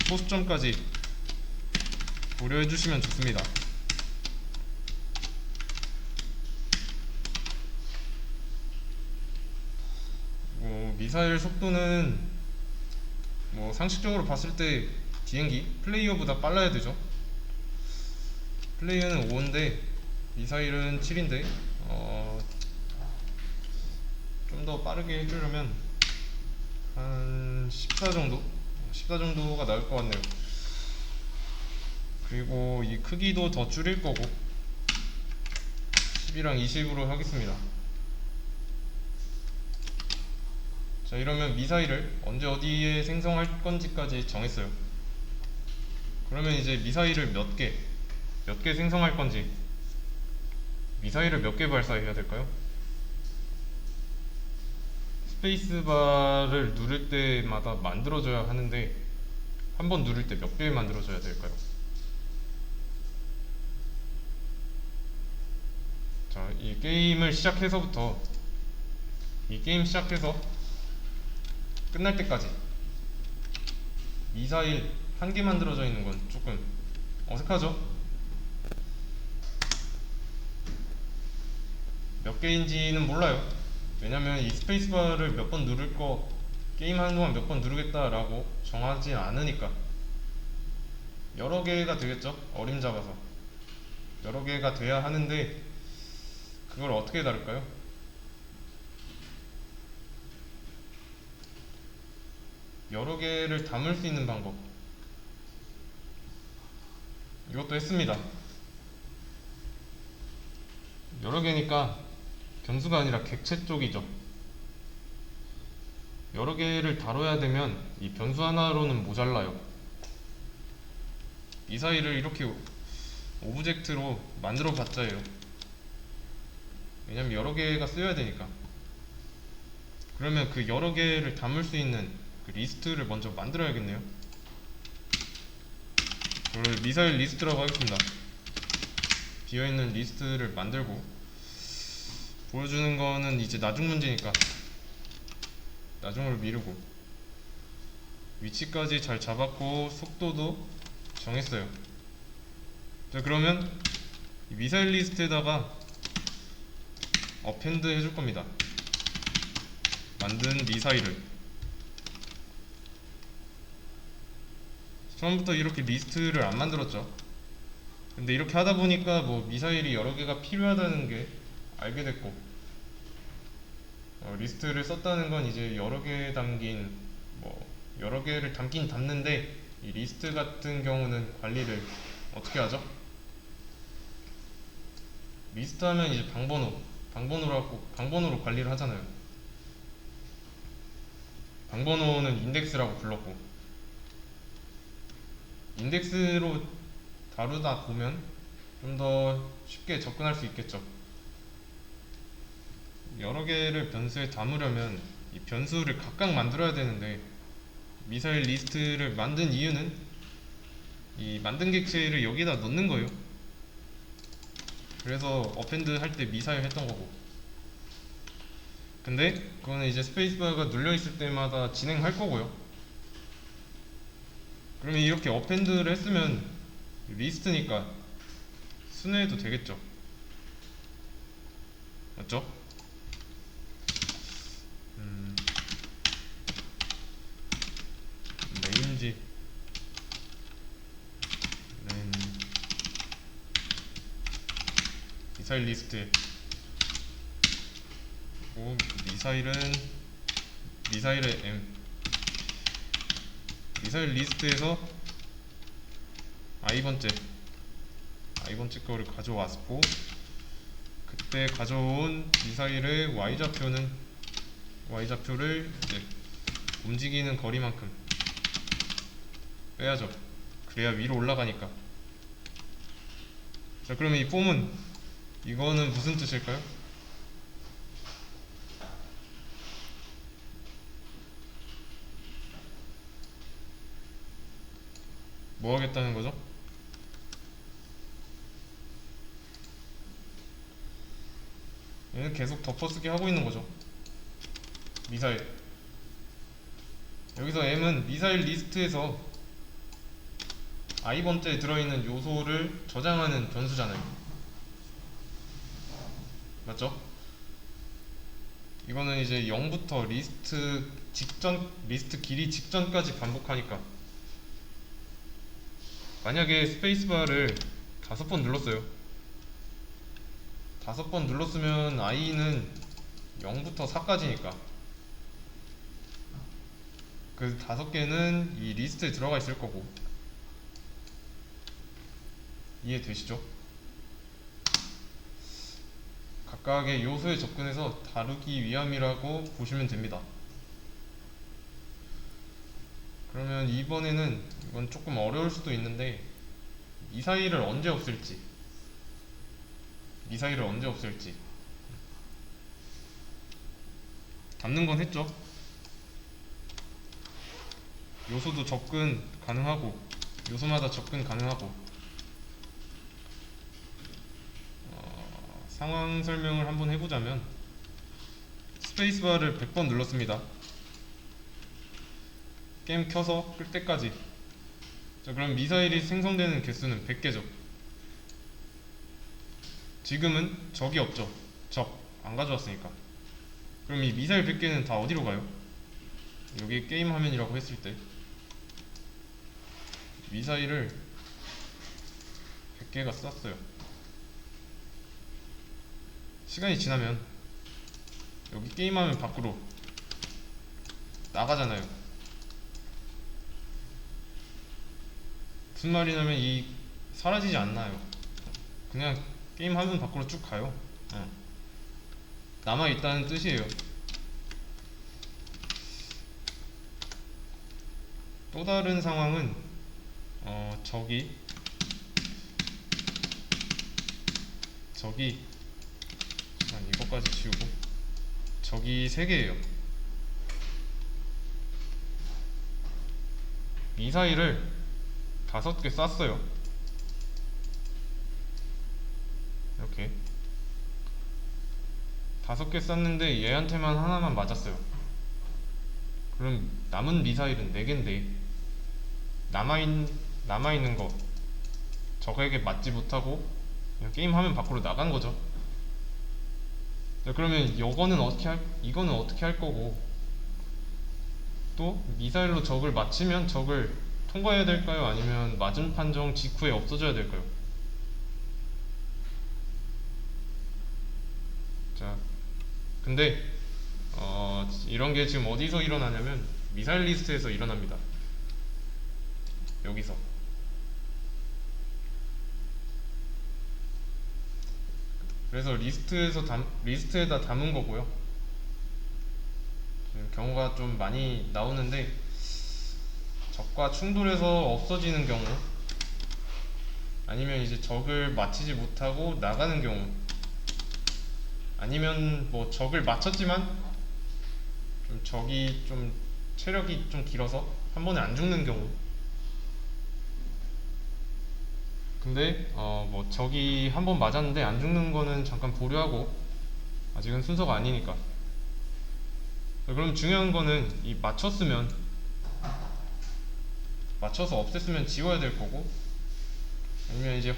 소수점까지 고려해 주시면 좋습니다. 미사일 속도는 상식적으로 봤을 때 비행기 플레이어보다 빨라야 되죠. 플레이어는 5인데 미사일은 7인데 좀 더 빠르게 해주려면 한 14 정도가 나을 것 같네요. 그리고 이 크기도 더 줄일 거고 10이랑 20으로 하겠습니다. 자, 이러면 미사일을 언제 어디에 생성할 건지까지 정했어요. 그러면 이제 미사일을 몇 개 생성할 건지, 미사일을 몇 개 발사해야 될까요? 스페이스바를 누를 때마다 만들어줘야 하는데 한 번 누를 때 몇 개 만들어줘야 될까요? 자, 이 게임 시작해서 끝날 때까지 미사일 한 개 만들어져 있는 건 조금 어색하죠? 몇 개인지는 몰라요. 왜냐면 이 스페이스바를 몇 번 누를 거, 게임 하는 동안 몇 번 누르겠다라고 정하지 않으니까 여러 개가 되겠죠? 어림잡아서 여러 개가 돼야 하는데 그걸 어떻게 다룰까요? 여러 개를 담을 수 있는 방법, 이것도 했습니다. 여러 개니까 변수가 아니라 객체 쪽이죠. 여러 개를 다뤄야 되면 이 변수 하나로는 모자라요. 미사일을 이렇게 오브젝트로 만들어 봤자예요. 왜냐면 여러 개가 쓰여야 되니까. 그러면 그 여러 개를 담을 수 있는 그 리스트를 먼저 만들어야겠네요. 그걸 미사일 리스트라고 하겠습니다. 비어있는 리스트를 만들고, 보여주는 거는 이제 나중 문제니까 나중으로 미루고, 위치까지 잘 잡았고 속도도 정했어요. 자, 그러면 이 미사일 리스트에다가 어펜드 해줄 겁니다. 만든 미사일을. 처음부터 이렇게 리스트를 안 만들었죠. 근데 이렇게 하다 보니까 미사일이 여러 개가 필요하다는 게 알게 됐고, 리스트를 썼다는 건 이제 여러 개 담긴, 여러 개를 담긴 담는데, 이 리스트 같은 경우는 관리를 어떻게 하죠? 리스트 하면 이제 방번호로 관리를 하잖아요. 방번호는 인덱스라고 불렀고, 인덱스로 다루다 보면 좀 더 쉽게 접근할 수 있겠죠. 여러 개를 변수에 담으려면 이 변수를 각각 만들어야 되는데, 미사일 리스트를 만든 이유는 이 만든 객체를 여기다 넣는 거예요. 그래서 어펜드 할 때 미사일 했던 거고, 근데 그거는 이제 스페이스바가 눌려 있을 때마다 진행할 거고요. 그러면 이렇게 어펜드를 했으면 리스트니까 순회해도 되겠죠. 맞죠? 레인지 미사일 리스트. 미사일의 M 미사일 리스트에서 i번째 거를 가져왔고, 그때 가져온 미사일의 y좌표를 이제 움직이는 거리만큼 빼야죠. 그래야 위로 올라가니까. 자, 그러면 이 폼은, 이거는 무슨 뜻일까요? 뭐 하겠다는 거죠? 얘는 계속 덮어쓰기 하고 있는 거죠. 미사일. 여기서 M은 미사일 리스트에서 i번째에 들어있는 요소를 저장하는 변수잖아요. 맞죠? 이거는 이제 0부터 리스트 길이 직전까지 반복하니까, 만약에 스페이스바를 5번 눌렀어요. 5번 눌렀으면 i는 0부터 4까지니까 그 5개는 이 리스트에 들어가 있을 거고. 이해되시죠? 각각의 요소에 접근해서 다루기 위함이라고 보시면 됩니다. 그러면 이번에는, 이건 조금 어려울 수도 있는데, 미사일을 언제 없앨지 담는 건 했죠. 요소도 접근 가능하고, 요소마다 접근 가능하고. 상황 설명을 한번 해보자면, 스페이스바를 100번 눌렀습니다. 게임 켜서 끌 때까지. 자, 그럼 미사일이 생성되는 개수는 100개죠. 지금은 적이 없죠. 적 안 가져왔으니까. 그럼 이 미사일 100개는 다 어디로 가요? 여기 게임 화면이라고 했을 때 미사일을 100개가 쐈어요. 시간이 지나면 여기 게임 화면 밖으로 나가잖아요. 무슨 말이냐면, 이 사라지지 않나요. 그냥 게임 화면 밖으로 쭉 가요. 남아있다는 뜻이에요. 또 다른 상황은 적이 이것까지 지우고, 적이 3개예요. 미사일을 5개 쐈어요. 이렇게 5개 쐈는데 얘한테만 하나만 맞았어요. 그럼 남은 미사일은 4개인데 남아있는 거 적에게 맞지 못하고 그냥 게임 화면 밖으로 나간 거죠. 자, 그러면 이거는 어떻게 할 거고, 또 미사일로 적을 맞히면 적을 통과해야 될까요? 아니면 맞은 판정 직후에 없어져야 될까요? 자, 근데 이런 게 지금 어디서 일어나냐면 미사일 리스트에서 일어납니다. 여기서. 그래서 리스트에다 담은 거고요. 지금 경우가 좀 많이 나오는데, 적과 충돌해서 없어지는 경우, 아니면 이제 적을 맞히지 못하고 나가는 경우, 아니면 뭐 적을 맞췄지만 좀 적이 좀 체력이 좀 길어서 한 번에 안 죽는 경우. 근데 뭐 적이 한 번 맞았는데 안 죽는 거는 잠깐 보류하고, 아직은 순서가 아니니까. 그럼 중요한 거는 이 맞춰서 없앴으면 지워야 될 거고, 아니면 이제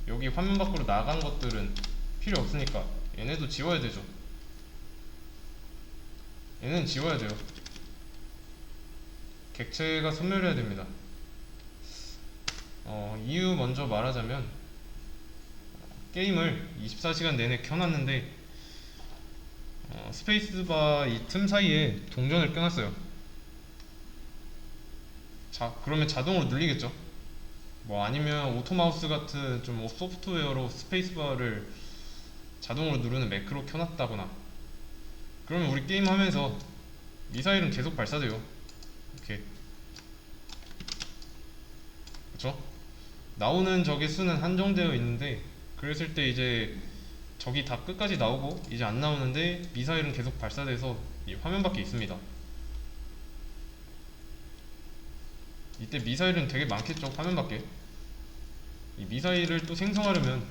여기 화면 밖으로 나간 것들은 필요 없으니까 얘네도 지워야 되죠. 얘는 지워야 돼요. 객체가 소멸해야 됩니다. 이유 먼저 말하자면, 게임을 24시간 내내 켜놨는데 스페이스바 이 틈 사이에 동전을 껴놨어요. 그러면 자동으로 눌리겠죠. 뭐 아니면 오토마우스 같은 좀 소프트웨어로 스페이스바를 자동으로 누르는 매크로 켜놨다거나, 그러면 우리 게임하면서 미사일은 계속 발사돼요. 이렇게. 그쵸? 나오는 적의 수는 한정되어 있는데, 그랬을 때 이제 적이 다 끝까지 나오고 이제 안 나오는데 미사일은 계속 발사돼서 이 화면 밖에 있습니다. 이때 미사일은 되게 많겠죠, 화면 밖에. 이 미사일을 또 생성하려면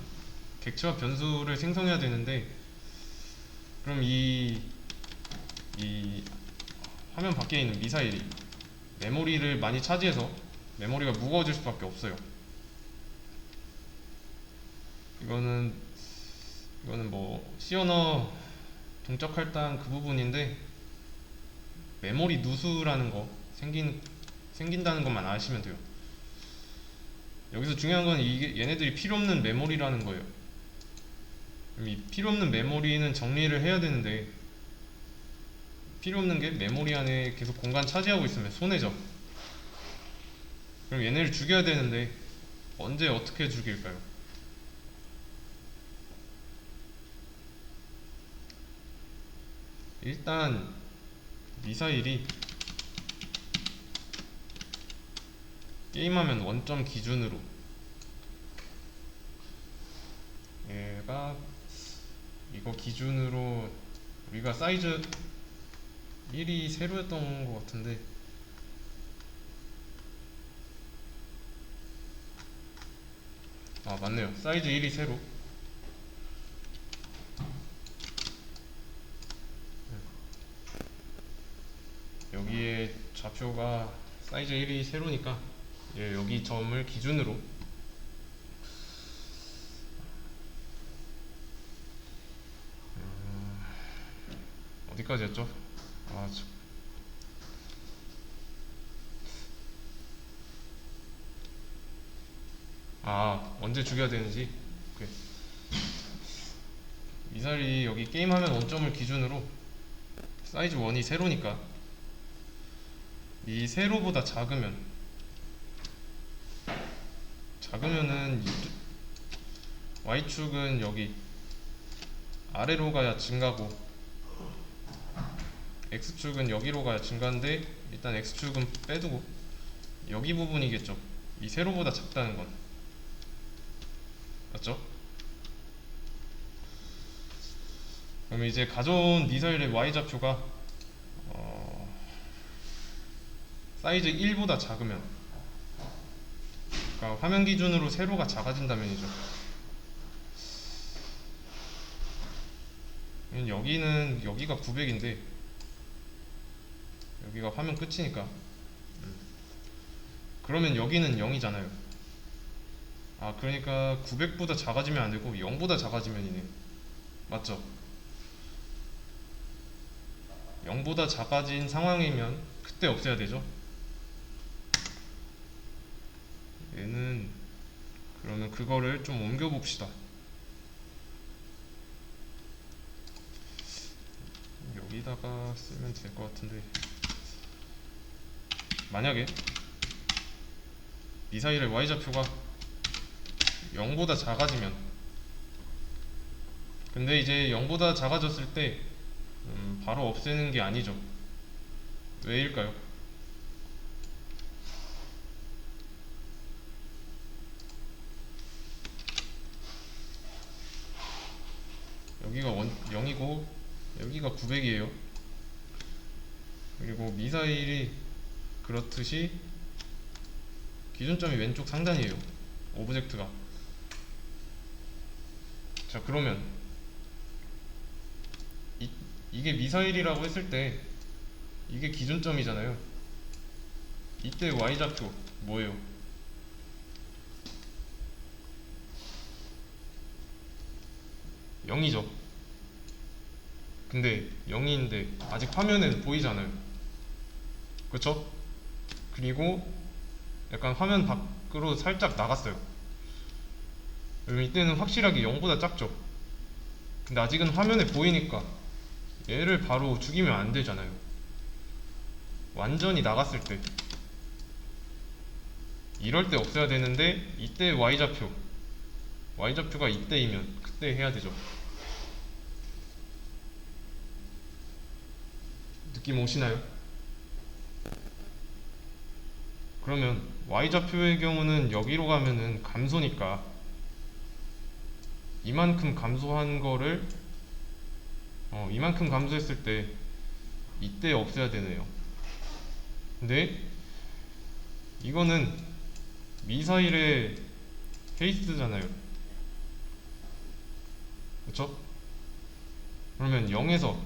객체와 변수를 생성해야 되는데, 그럼 이 화면 밖에 있는 미사일이 메모리를 많이 차지해서 메모리가 무거워질 수밖에 없어요. 이거는 뭐 C 언어 동적 할당 그 부분인데, 메모리 누수라는 거 생긴다는 것만 아시면 돼요. 여기서 중요한 건 얘네들이 필요 없는 메모리라는 거예요. 이 필요 없는 메모리는 정리를 해야 되는데, 필요 없는 게 메모리 안에 계속 공간 차지하고 있으면 손해죠. 그럼 얘네를 죽여야 되는데 언제 어떻게 죽일까요? 일단 미사일이 게임하면 원점 기준으로, 얘가 이거 기준으로 우리가 사이즈 1이 세로였던 것 같은데, 아 맞네요, 사이즈 1이 세로. 여기에 좌표가 사이즈 1이 세로니까 여기 점을 기준으로 어디까지였죠? 언제 죽여야 되는지. 오케이. 미사일이 여기 게임하면 원점을 기준으로 사이즈 1이 세로니까, 이 세로보다 작으면은 Y축은 여기 아래로 가야 증가고 X축은 여기로 가야 증가인데, 일단 X축은 빼두고 여기 부분이겠죠, 이 세로보다 작다는 건. 맞죠? 그럼 이제 가져온 미사일의 Y좌표가 사이즈 1보다 작으면, 그러니까 화면 기준으로 세로가 작아진다면이죠. 여기가 900인데 여기가 화면 끝이니까, 그러면 여기는 0이잖아요. 그러니까 900보다 작아지면 안되고 0보다 작아지면이네. 맞죠? 0보다 작아진 상황이면 그때 없애야 되죠. 얘는 그러면 그거를 좀 옮겨 봅시다. 여기다가 쓰면 될 것 같은데, 만약에 미사일의 Y좌표가 0보다 작아지면, 근데 이제 0보다 작아졌을 때 바로 없애는 게 아니죠. 왜일까요? 여기가 0이고 여기가 900이에요. 그리고 미사일이 그렇듯이 기준점이 왼쪽 상단이에요, 오브젝트가. 자, 그러면 이게 미사일이라고 했을 때 이게 기준점이잖아요. 이때 Y좌표 뭐예요? 0이죠. 근데 0인데 아직 화면엔 보이잖아요. 그쵸? 그리고 약간 화면 밖으로 살짝 나갔어요. 그럼 이때는 확실하게 0보다 작죠. 근데 아직은 화면에 보이니까 얘를 바로 죽이면 안 되잖아요. 완전히 나갔을 때. 이럴 때 없어야 되는데 이때 y좌표가 이때이면 그때 해야 되죠. 느낌 오시나요? 그러면 y좌표의 경우는 여기로 가면은 감소니까 이만큼 감소한 거를 이만큼 감소했을 때 이때 없애야 되네요. 근데 이거는 미사일의 페이스잖아요. 그쵸? 그러면 0에서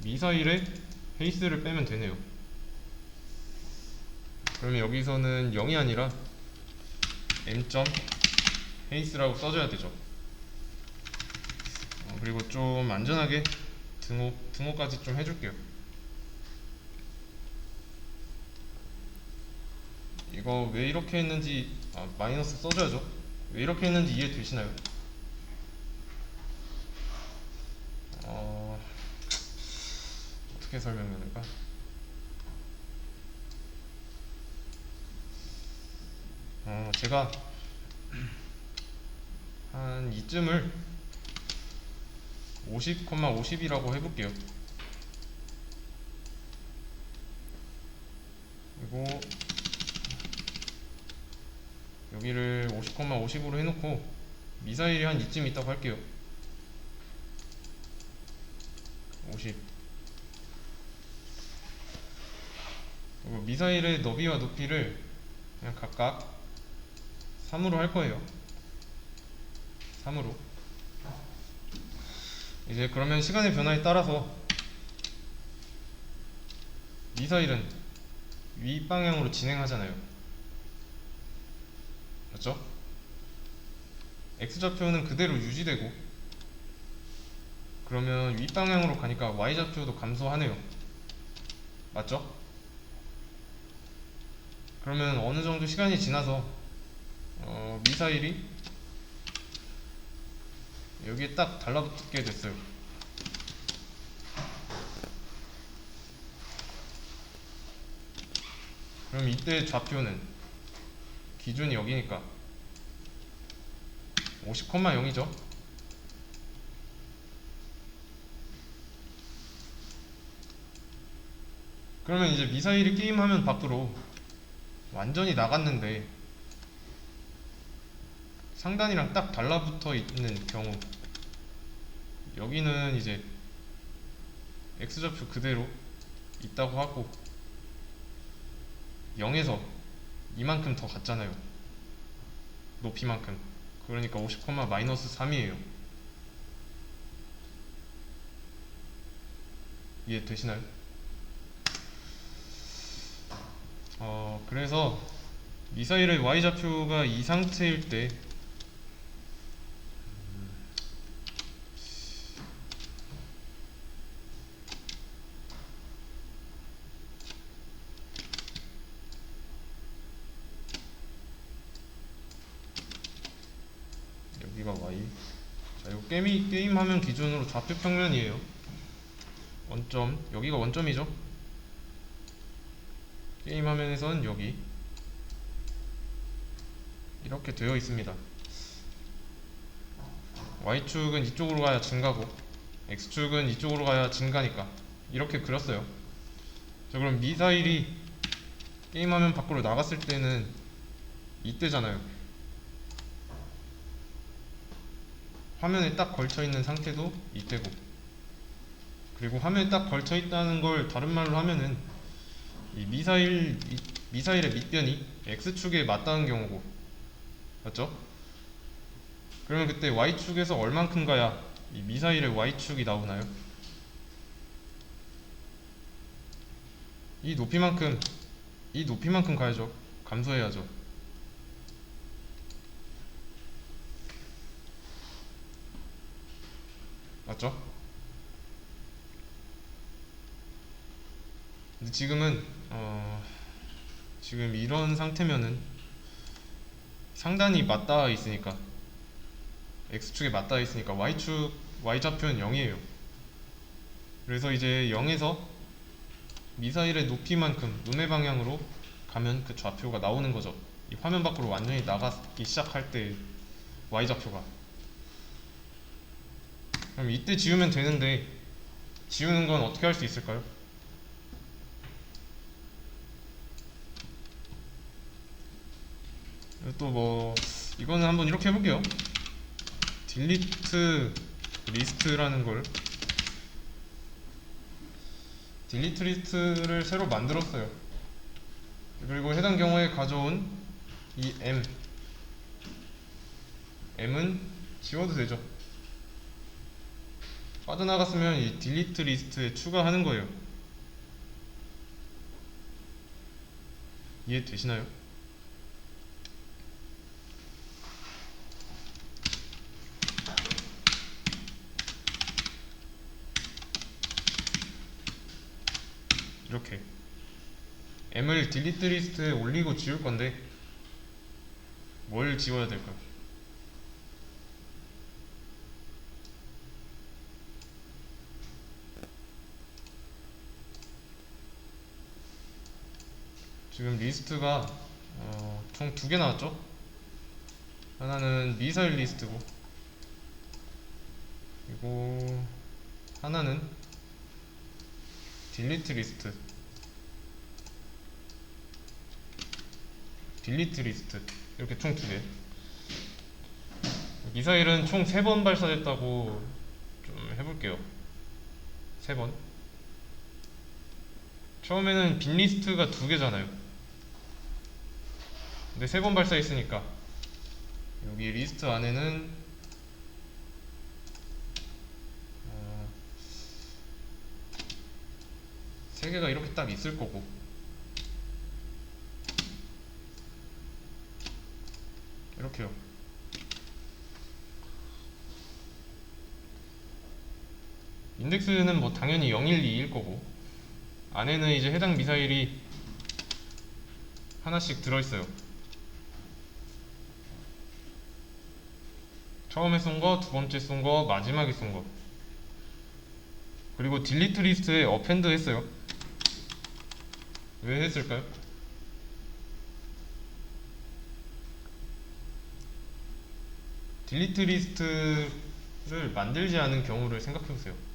미사일의 페이스를 빼면 되네요. 그러면 여기서는 0이 아니라 m. 페이스라고 써줘야 되죠. 그리고 좀 안전하게 등호까지 좀 해줄게요. 이거 왜 이렇게 했는지 마이너스 써줘야죠. 왜 이렇게 했는지 이해되시나요? 어떻게 설명해야 될까? 제가 한 이쯤을 50, 50이라고 해볼게요. 그리고 여기를 50, 50으로 해놓고 미사일이 한 이쯤 있다고 할게요. 50. 그리고 미사일의 너비와 높이를 그냥 각각 3으로 할 거예요. 3으로. 이제 그러면 시간의 변화에 따라서 미사일은 윗방향으로 진행하잖아요. 맞죠? x좌표는 그대로 유지되고, 그러면 윗방향으로 가니까 y좌표도 감소하네요. 맞죠? 그러면 어느 정도 시간이 지나서 미사일이 여기에 딱 달라붙게 됐어요. 그럼 이때 좌표는 기준이 여기니까 50,0이죠. 그러면 이제 미사일이 게임화면 밖으로 완전히 나갔는데 상단이랑 딱 달라붙어 있는 경우, 여기는 이제 x좌표 그대로 있다고 하고 0에서 이만큼 더 갔잖아요. 높이만큼. 그러니까 50, 마이너스 3이에요. 이해되시나요? 그래서 미사일의 y좌표가 이 상태일 때 여기가 y. 자, 이거 게임 화면 기준으로 좌표 평면이에요. 원점, 여기가 원점이죠. 게임 화면에선 여기 이렇게 되어 있습니다. y축은 이쪽으로 가야 증가고 x축은 이쪽으로 가야 증가니까 이렇게 그렸어요. 자, 그럼 미사일이 게임 화면 밖으로 나갔을 때는 이때잖아요. 화면에 딱 걸쳐있는 상태도 이때고, 그리고 화면에 딱 걸쳐있다는 걸 다른 말로 하면은 이 미사일의 밑변이 x축에 맞닿은 경우고, 맞죠? 그러면 그때 y축에서 얼만큼 가야 이 미사일의 y축이 나오나요? 이 높이만큼 가야죠. 감소해야죠. 맞죠? 근데 지금은 지금 이런 상태면은 상단이 맞닿아 있으니까, x축에 맞닿아 있으니까 y좌표는 0이에요. 그래서 이제 0에서 미사일의 높이만큼 눈의 방향으로 가면 그 좌표가 나오는 거죠. 이 화면 밖으로 완전히 나가기 시작할 때 Y좌표가. 그럼 이때 지우면 되는데 지우는 건 어떻게 할 수 있을까요? 또 뭐 이거는 한번 이렇게 해볼게요. 딜리트 리스트라는 걸 딜리트 리스트를 새로 만들었어요. 그리고 해당 경우에 가져온 이 M은 지워도 되죠. 빠져나갔으면 이 딜리트 리스트에 추가하는 거예요. 이해되시나요? 이렇게 M을 딜리트 리스트에 올리고 지울 건데 뭘 지워야 될까요? 지금 리스트가 총 2개 나왔죠? 하나는 미사일 리스트고, 그리고 하나는 딜리트 리스트, 딜리트 리스트. 이렇게 총 2개. 미사일은 총 3번 발사됐다고 좀 해볼게요. 3번. 처음에는 빈 리스트가 2개잖아요. 근데 3번 발사했으니까 여기 리스트 안에는 3개가 이렇게 딱 있을 거고, 이렇게요. 인덱스는 뭐 당연히 0, 1, 2일 거고, 안에는 이제 해당 미사일이 하나씩 들어있어요. 처음에 쏜 거, 두 번째 쏜 거, 마지막에 쏜 거. 그리고 딜리트 리스트에 어펜드 했어요. 왜 했을까요? 딜리트 리스트를 만들지 않은 경우를 생각해보세요.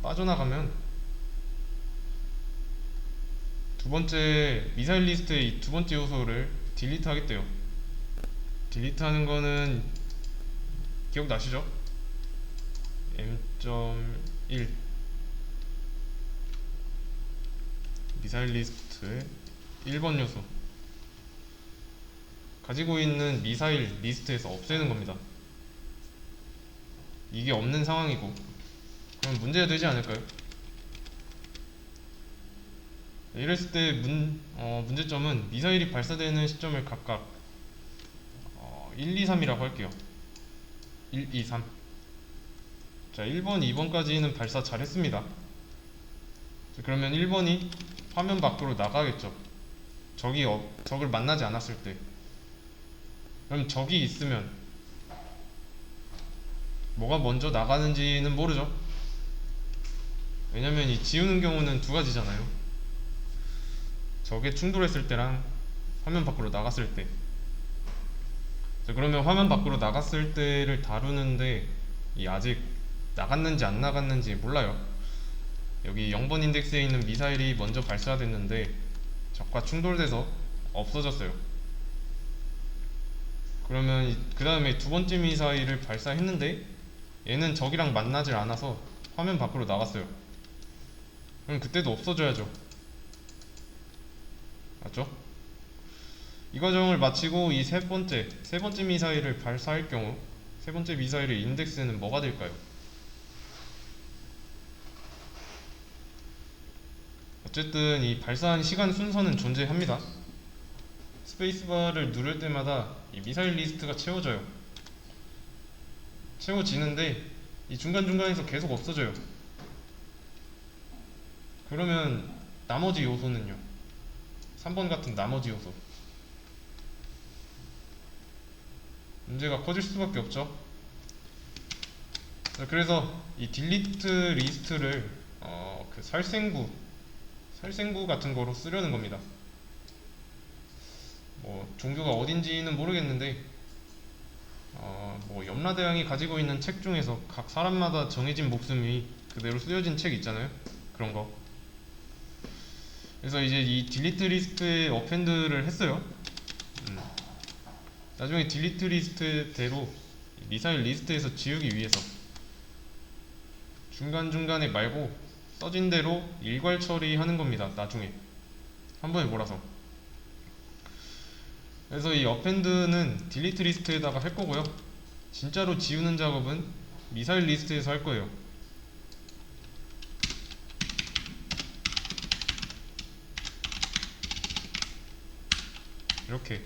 빠져나가면 두 번째 미사일 리스트의 이 두 번째 요소를 딜리트 하겠대요. 딜리트 하는 거는 기억나시죠? M.1 미사일 리스트의 1번 요소, 가지고 있는 미사일 리스트에서 없애는 겁니다. 이게 없는 상황이고, 그럼 문제가 되지 않을까요? 이랬을 때 문제점은 미사일이 발사되는 시점을 각각 1, 2, 3이라고 할게요. 1, 2, 3. 자, 1번, 2번까지는 발사 잘했습니다. 자, 그러면 1번이 화면 밖으로 나가겠죠. 적을 만나지 않았을 때. 그럼 적이 있으면 뭐가 먼저 나가는지는 모르죠. 왜냐면 이 지우는 경우는 두 가지잖아요. 적에 충돌했을 때랑 화면 밖으로 나갔을 때. 자, 그러면 화면 밖으로 나갔을 때를 다루는데 아직 나갔는지 안 나갔는지 몰라요. 여기 0번 인덱스에 있는 미사일이 먼저 발사됐는데 적과 충돌돼서 없어졌어요. 그러면 그 다음에 두 번째 미사일을 발사했는데 얘는 적이랑 만나질 않아서 화면 밖으로 나갔어요. 그럼 그때도 없어져야죠. 맞죠? 이 과정을 마치고 이 세 번째 미사일을 발사할 경우 세 번째 미사일의 인덱스는 뭐가 될까요? 어쨌든 이 발사한 시간 순서는 존재합니다. 스페이스바를 누를 때마다 이 미사일 리스트가 채워져요. 채워지는데 이 중간중간에서 계속 없어져요. 그러면 나머지 요소는요? 3번 같은 나머지 요소 문제가 커질 수밖에 없죠. 그래서 이 딜리트 리스트를 그 살생부 같은 거로 쓰려는 겁니다. 뭐 종교가 어딘지는 모르겠는데 뭐 염라대왕이 가지고 있는 책 중에서 각 사람마다 정해진 목숨이 그대로 쓰여진 책 있잖아요. 그런 거. 그래서 이제 이 딜리트 리스트에 어펜드를 했어요. 나중에 딜리트 리스트대로 미사일 리스트에서 지우기 위해서 중간중간에 말고 써진 대로 일괄 처리하는 겁니다. 나중에 한 번에 몰아서. 그래서 이 어펜드는 딜리트 리스트에다가 할 거고요. 진짜로 지우는 작업은 미사일 리스트에서 할 거예요. 이렇게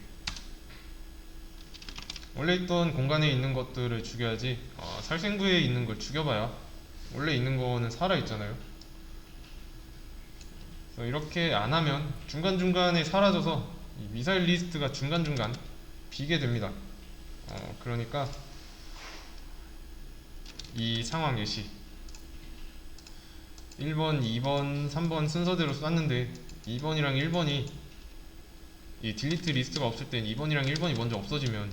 원래 있던 공간에 있는 것들을 죽여야지 살생부에 있는 걸 죽여봐야 원래 있는 거는 살아있잖아요. 그래서 이렇게 안 하면 중간중간에 사라져서 이 미사일 리스트가 중간중간 비게 됩니다. 그러니까 이 상황 예시 1번, 2번, 3번 순서대로 쐈는데 2번이랑 1번이 이 딜리트 리스트가 없을 땐 2번이랑 1번이 먼저 없어지면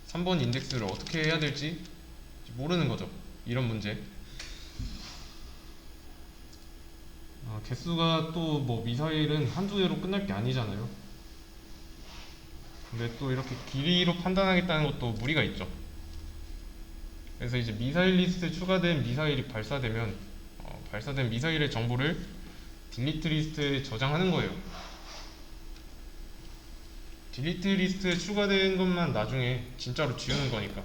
3번 인덱스를 어떻게 해야 될지 모르는 거죠. 이런 문제. 개수가 또 뭐 미사일은 한두 개로 끝날 게 아니잖아요. 근데 또 이렇게 길이로 판단하겠다는 것도 무리가 있죠. 그래서 이제 미사일 리스트에 추가된 미사일이 발사되면 발사된 미사일의 정보를 딜리트 리스트에 저장하는 거예요. 딜리트 리스트에 추가된 것만 나중에 진짜로 지우는 거니까.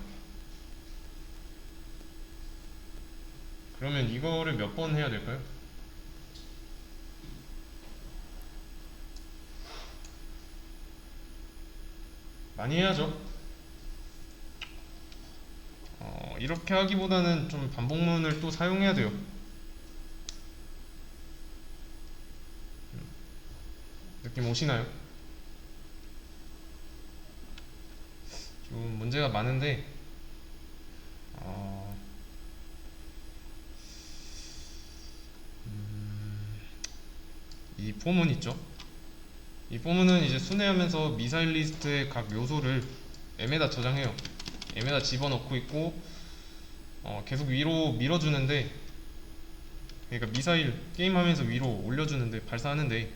그러면 이거를 몇 번 해야 될까요? 많이 해야죠. 이렇게 하기보다는 좀 반복문을 또 사용해야 돼요. 느낌 오시나요? 좀 문제가 많은데 이 포문 있죠? 이 포문은 이제 순회하면서 미사일 리스트의 각 요소를 M에다 저장해요. M에다 집어넣고 있고 계속 위로 밀어주는데, 그러니까 미사일 게임하면서 위로 올려주는데 발사하는데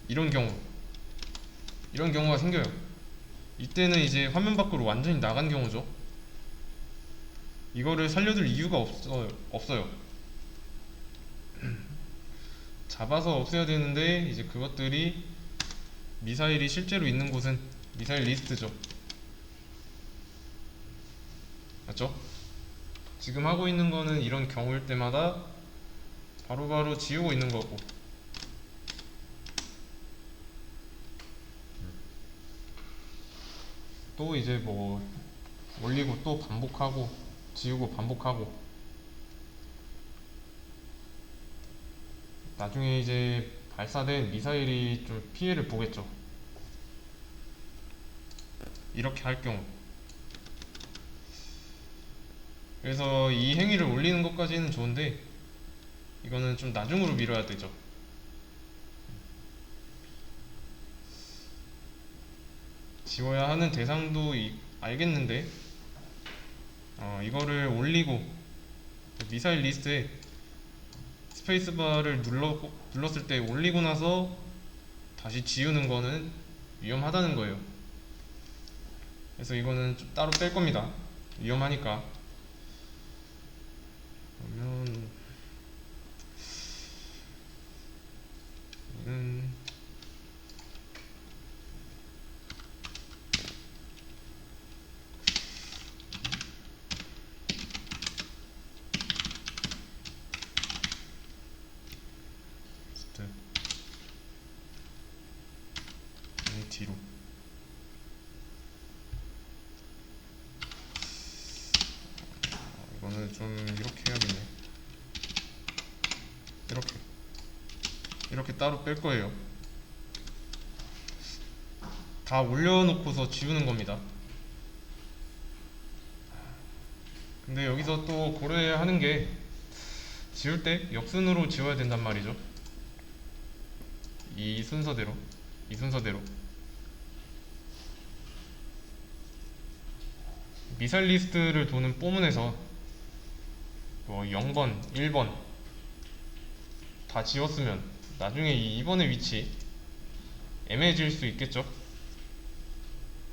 이런 경우가 생겨요. 이때는 이제 화면 밖으로 완전히 나간 경우죠. 이거를 살려둘 이유가 없어요. 잡아서 없애야 되는데 이제 그것들이 미사일이 실제로 있는 곳은 미사일 리스트죠. 맞죠? 지금 하고 있는 거는 이런 경우일 때마다 바로바로 지우고 있는 거고, 또 이제 뭐 올리고 또 반복하고 지우고 반복하고, 나중에 이제 발사된 미사일이 좀 피해를 보겠죠. 이렇게 할 경우. 그래서 이 행위를 올리는 것까지는 좋은데 이거는 좀 나중으로 미뤄야 되죠. 지워야 하는 대상도 알겠는데 이거를 올리고 미사일 리스트에 스페이스바를 눌렀을 때 올리고 나서 다시 지우는 거는 위험하다는 거예요. 그래서 이거는 좀 따로 뺄 겁니다. 위험하니까. 그러면 뒤로 이거는 좀 이렇게 해야겠네. 이렇게 이렇게 따로 뺄 거예요. 다 올려놓고서 지우는 겁니다. 근데 여기서 또 고려해야 하는 게 지울 때 역순으로 지워야 된단 말이죠. 이 순서대로 미사일 리스트를 도는 포문에서 뭐 0번, 1번 다 지웠으면 나중에 이 2번의 위치 애매해질 수 있겠죠.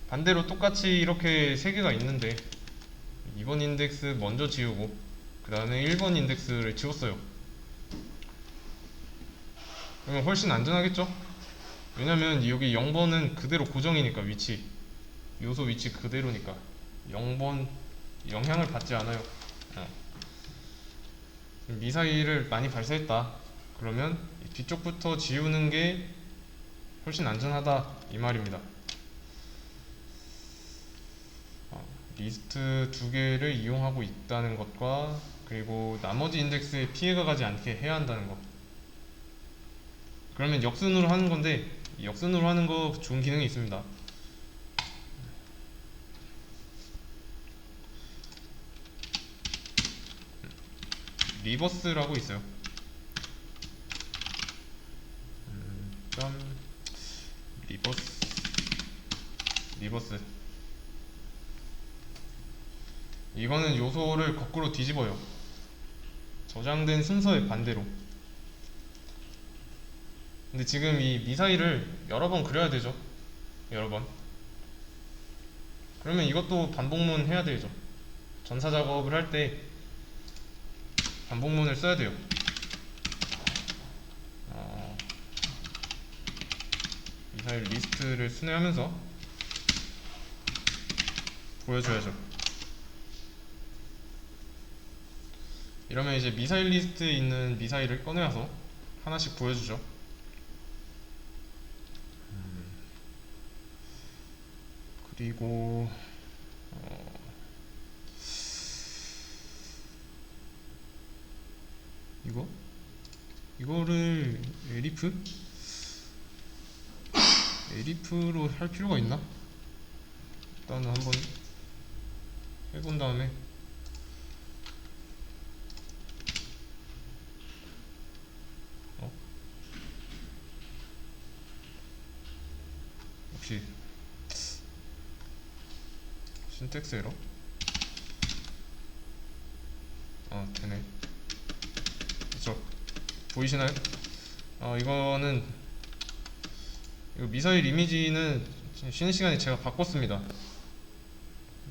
반대로 똑같이 이렇게 3개가 있는데 2번 인덱스 먼저 지우고 그 다음에 1번 인덱스를 지웠어요. 그러면 훨씬 안전하겠죠? 왜냐면 여기 0번은 그대로 고정이니까, 위치 요소 위치 그대로니까 0번 영향을 받지 않아요. 미사일을 많이 발사했다 그러면 뒤쪽부터 지우는 게 훨씬 안전하다 이 말입니다. 리스트 2개를 이용하고 있다는 것과 그리고 나머지 인덱스에 피해가 가지 않게 해야 한다는 것. 그러면 역순으로 하는 건데, 이 역순으로 하는 거 좋은 기능이 있습니다. 리버스라고 있어요. 점 리버스. 이거는 요소를 거꾸로 뒤집어요. 저장된 순서의 반대로. 근데 지금 이 미사일을 여러 번 그려야 되죠. 여러 번. 그러면 이것도 반복문 해야 되죠. 전사 작업을 할 때 반복문을 써야 돼요. 미사일 리스트를 순회하면서 보여줘야죠. 이러면 이제 미사일 리스트에 있는 미사일을 꺼내와서 하나씩 보여주죠. 그리고 이거를 에리프로 할 필요가 있나? 일단은 한번 해본 다음에 혹시 신텍스 에러? 되네. 그쵸? 보이시나요? 이거는 이거 미사일 이미지는 쉬는 시간에 제가 바꿨습니다.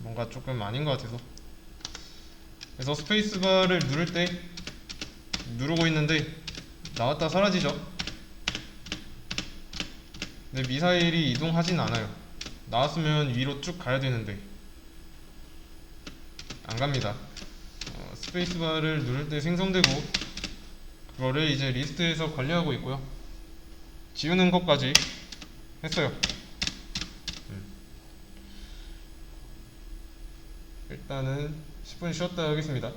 뭔가 조금 아닌 것 같아서. 그래서 스페이스바를 누를 때 누르고 있는데 나왔다 사라지죠. 근데 미사일이 이동하진 않아요. 나왔으면 위로 쭉 가야 되는데 안 갑니다. 스페이스바를 누를 때 생성되고 그거를 이제 리스트에서 관리하고 있고요. 지우는 것까지 했어요. 일단은 10분 쉬었다 하겠습니다.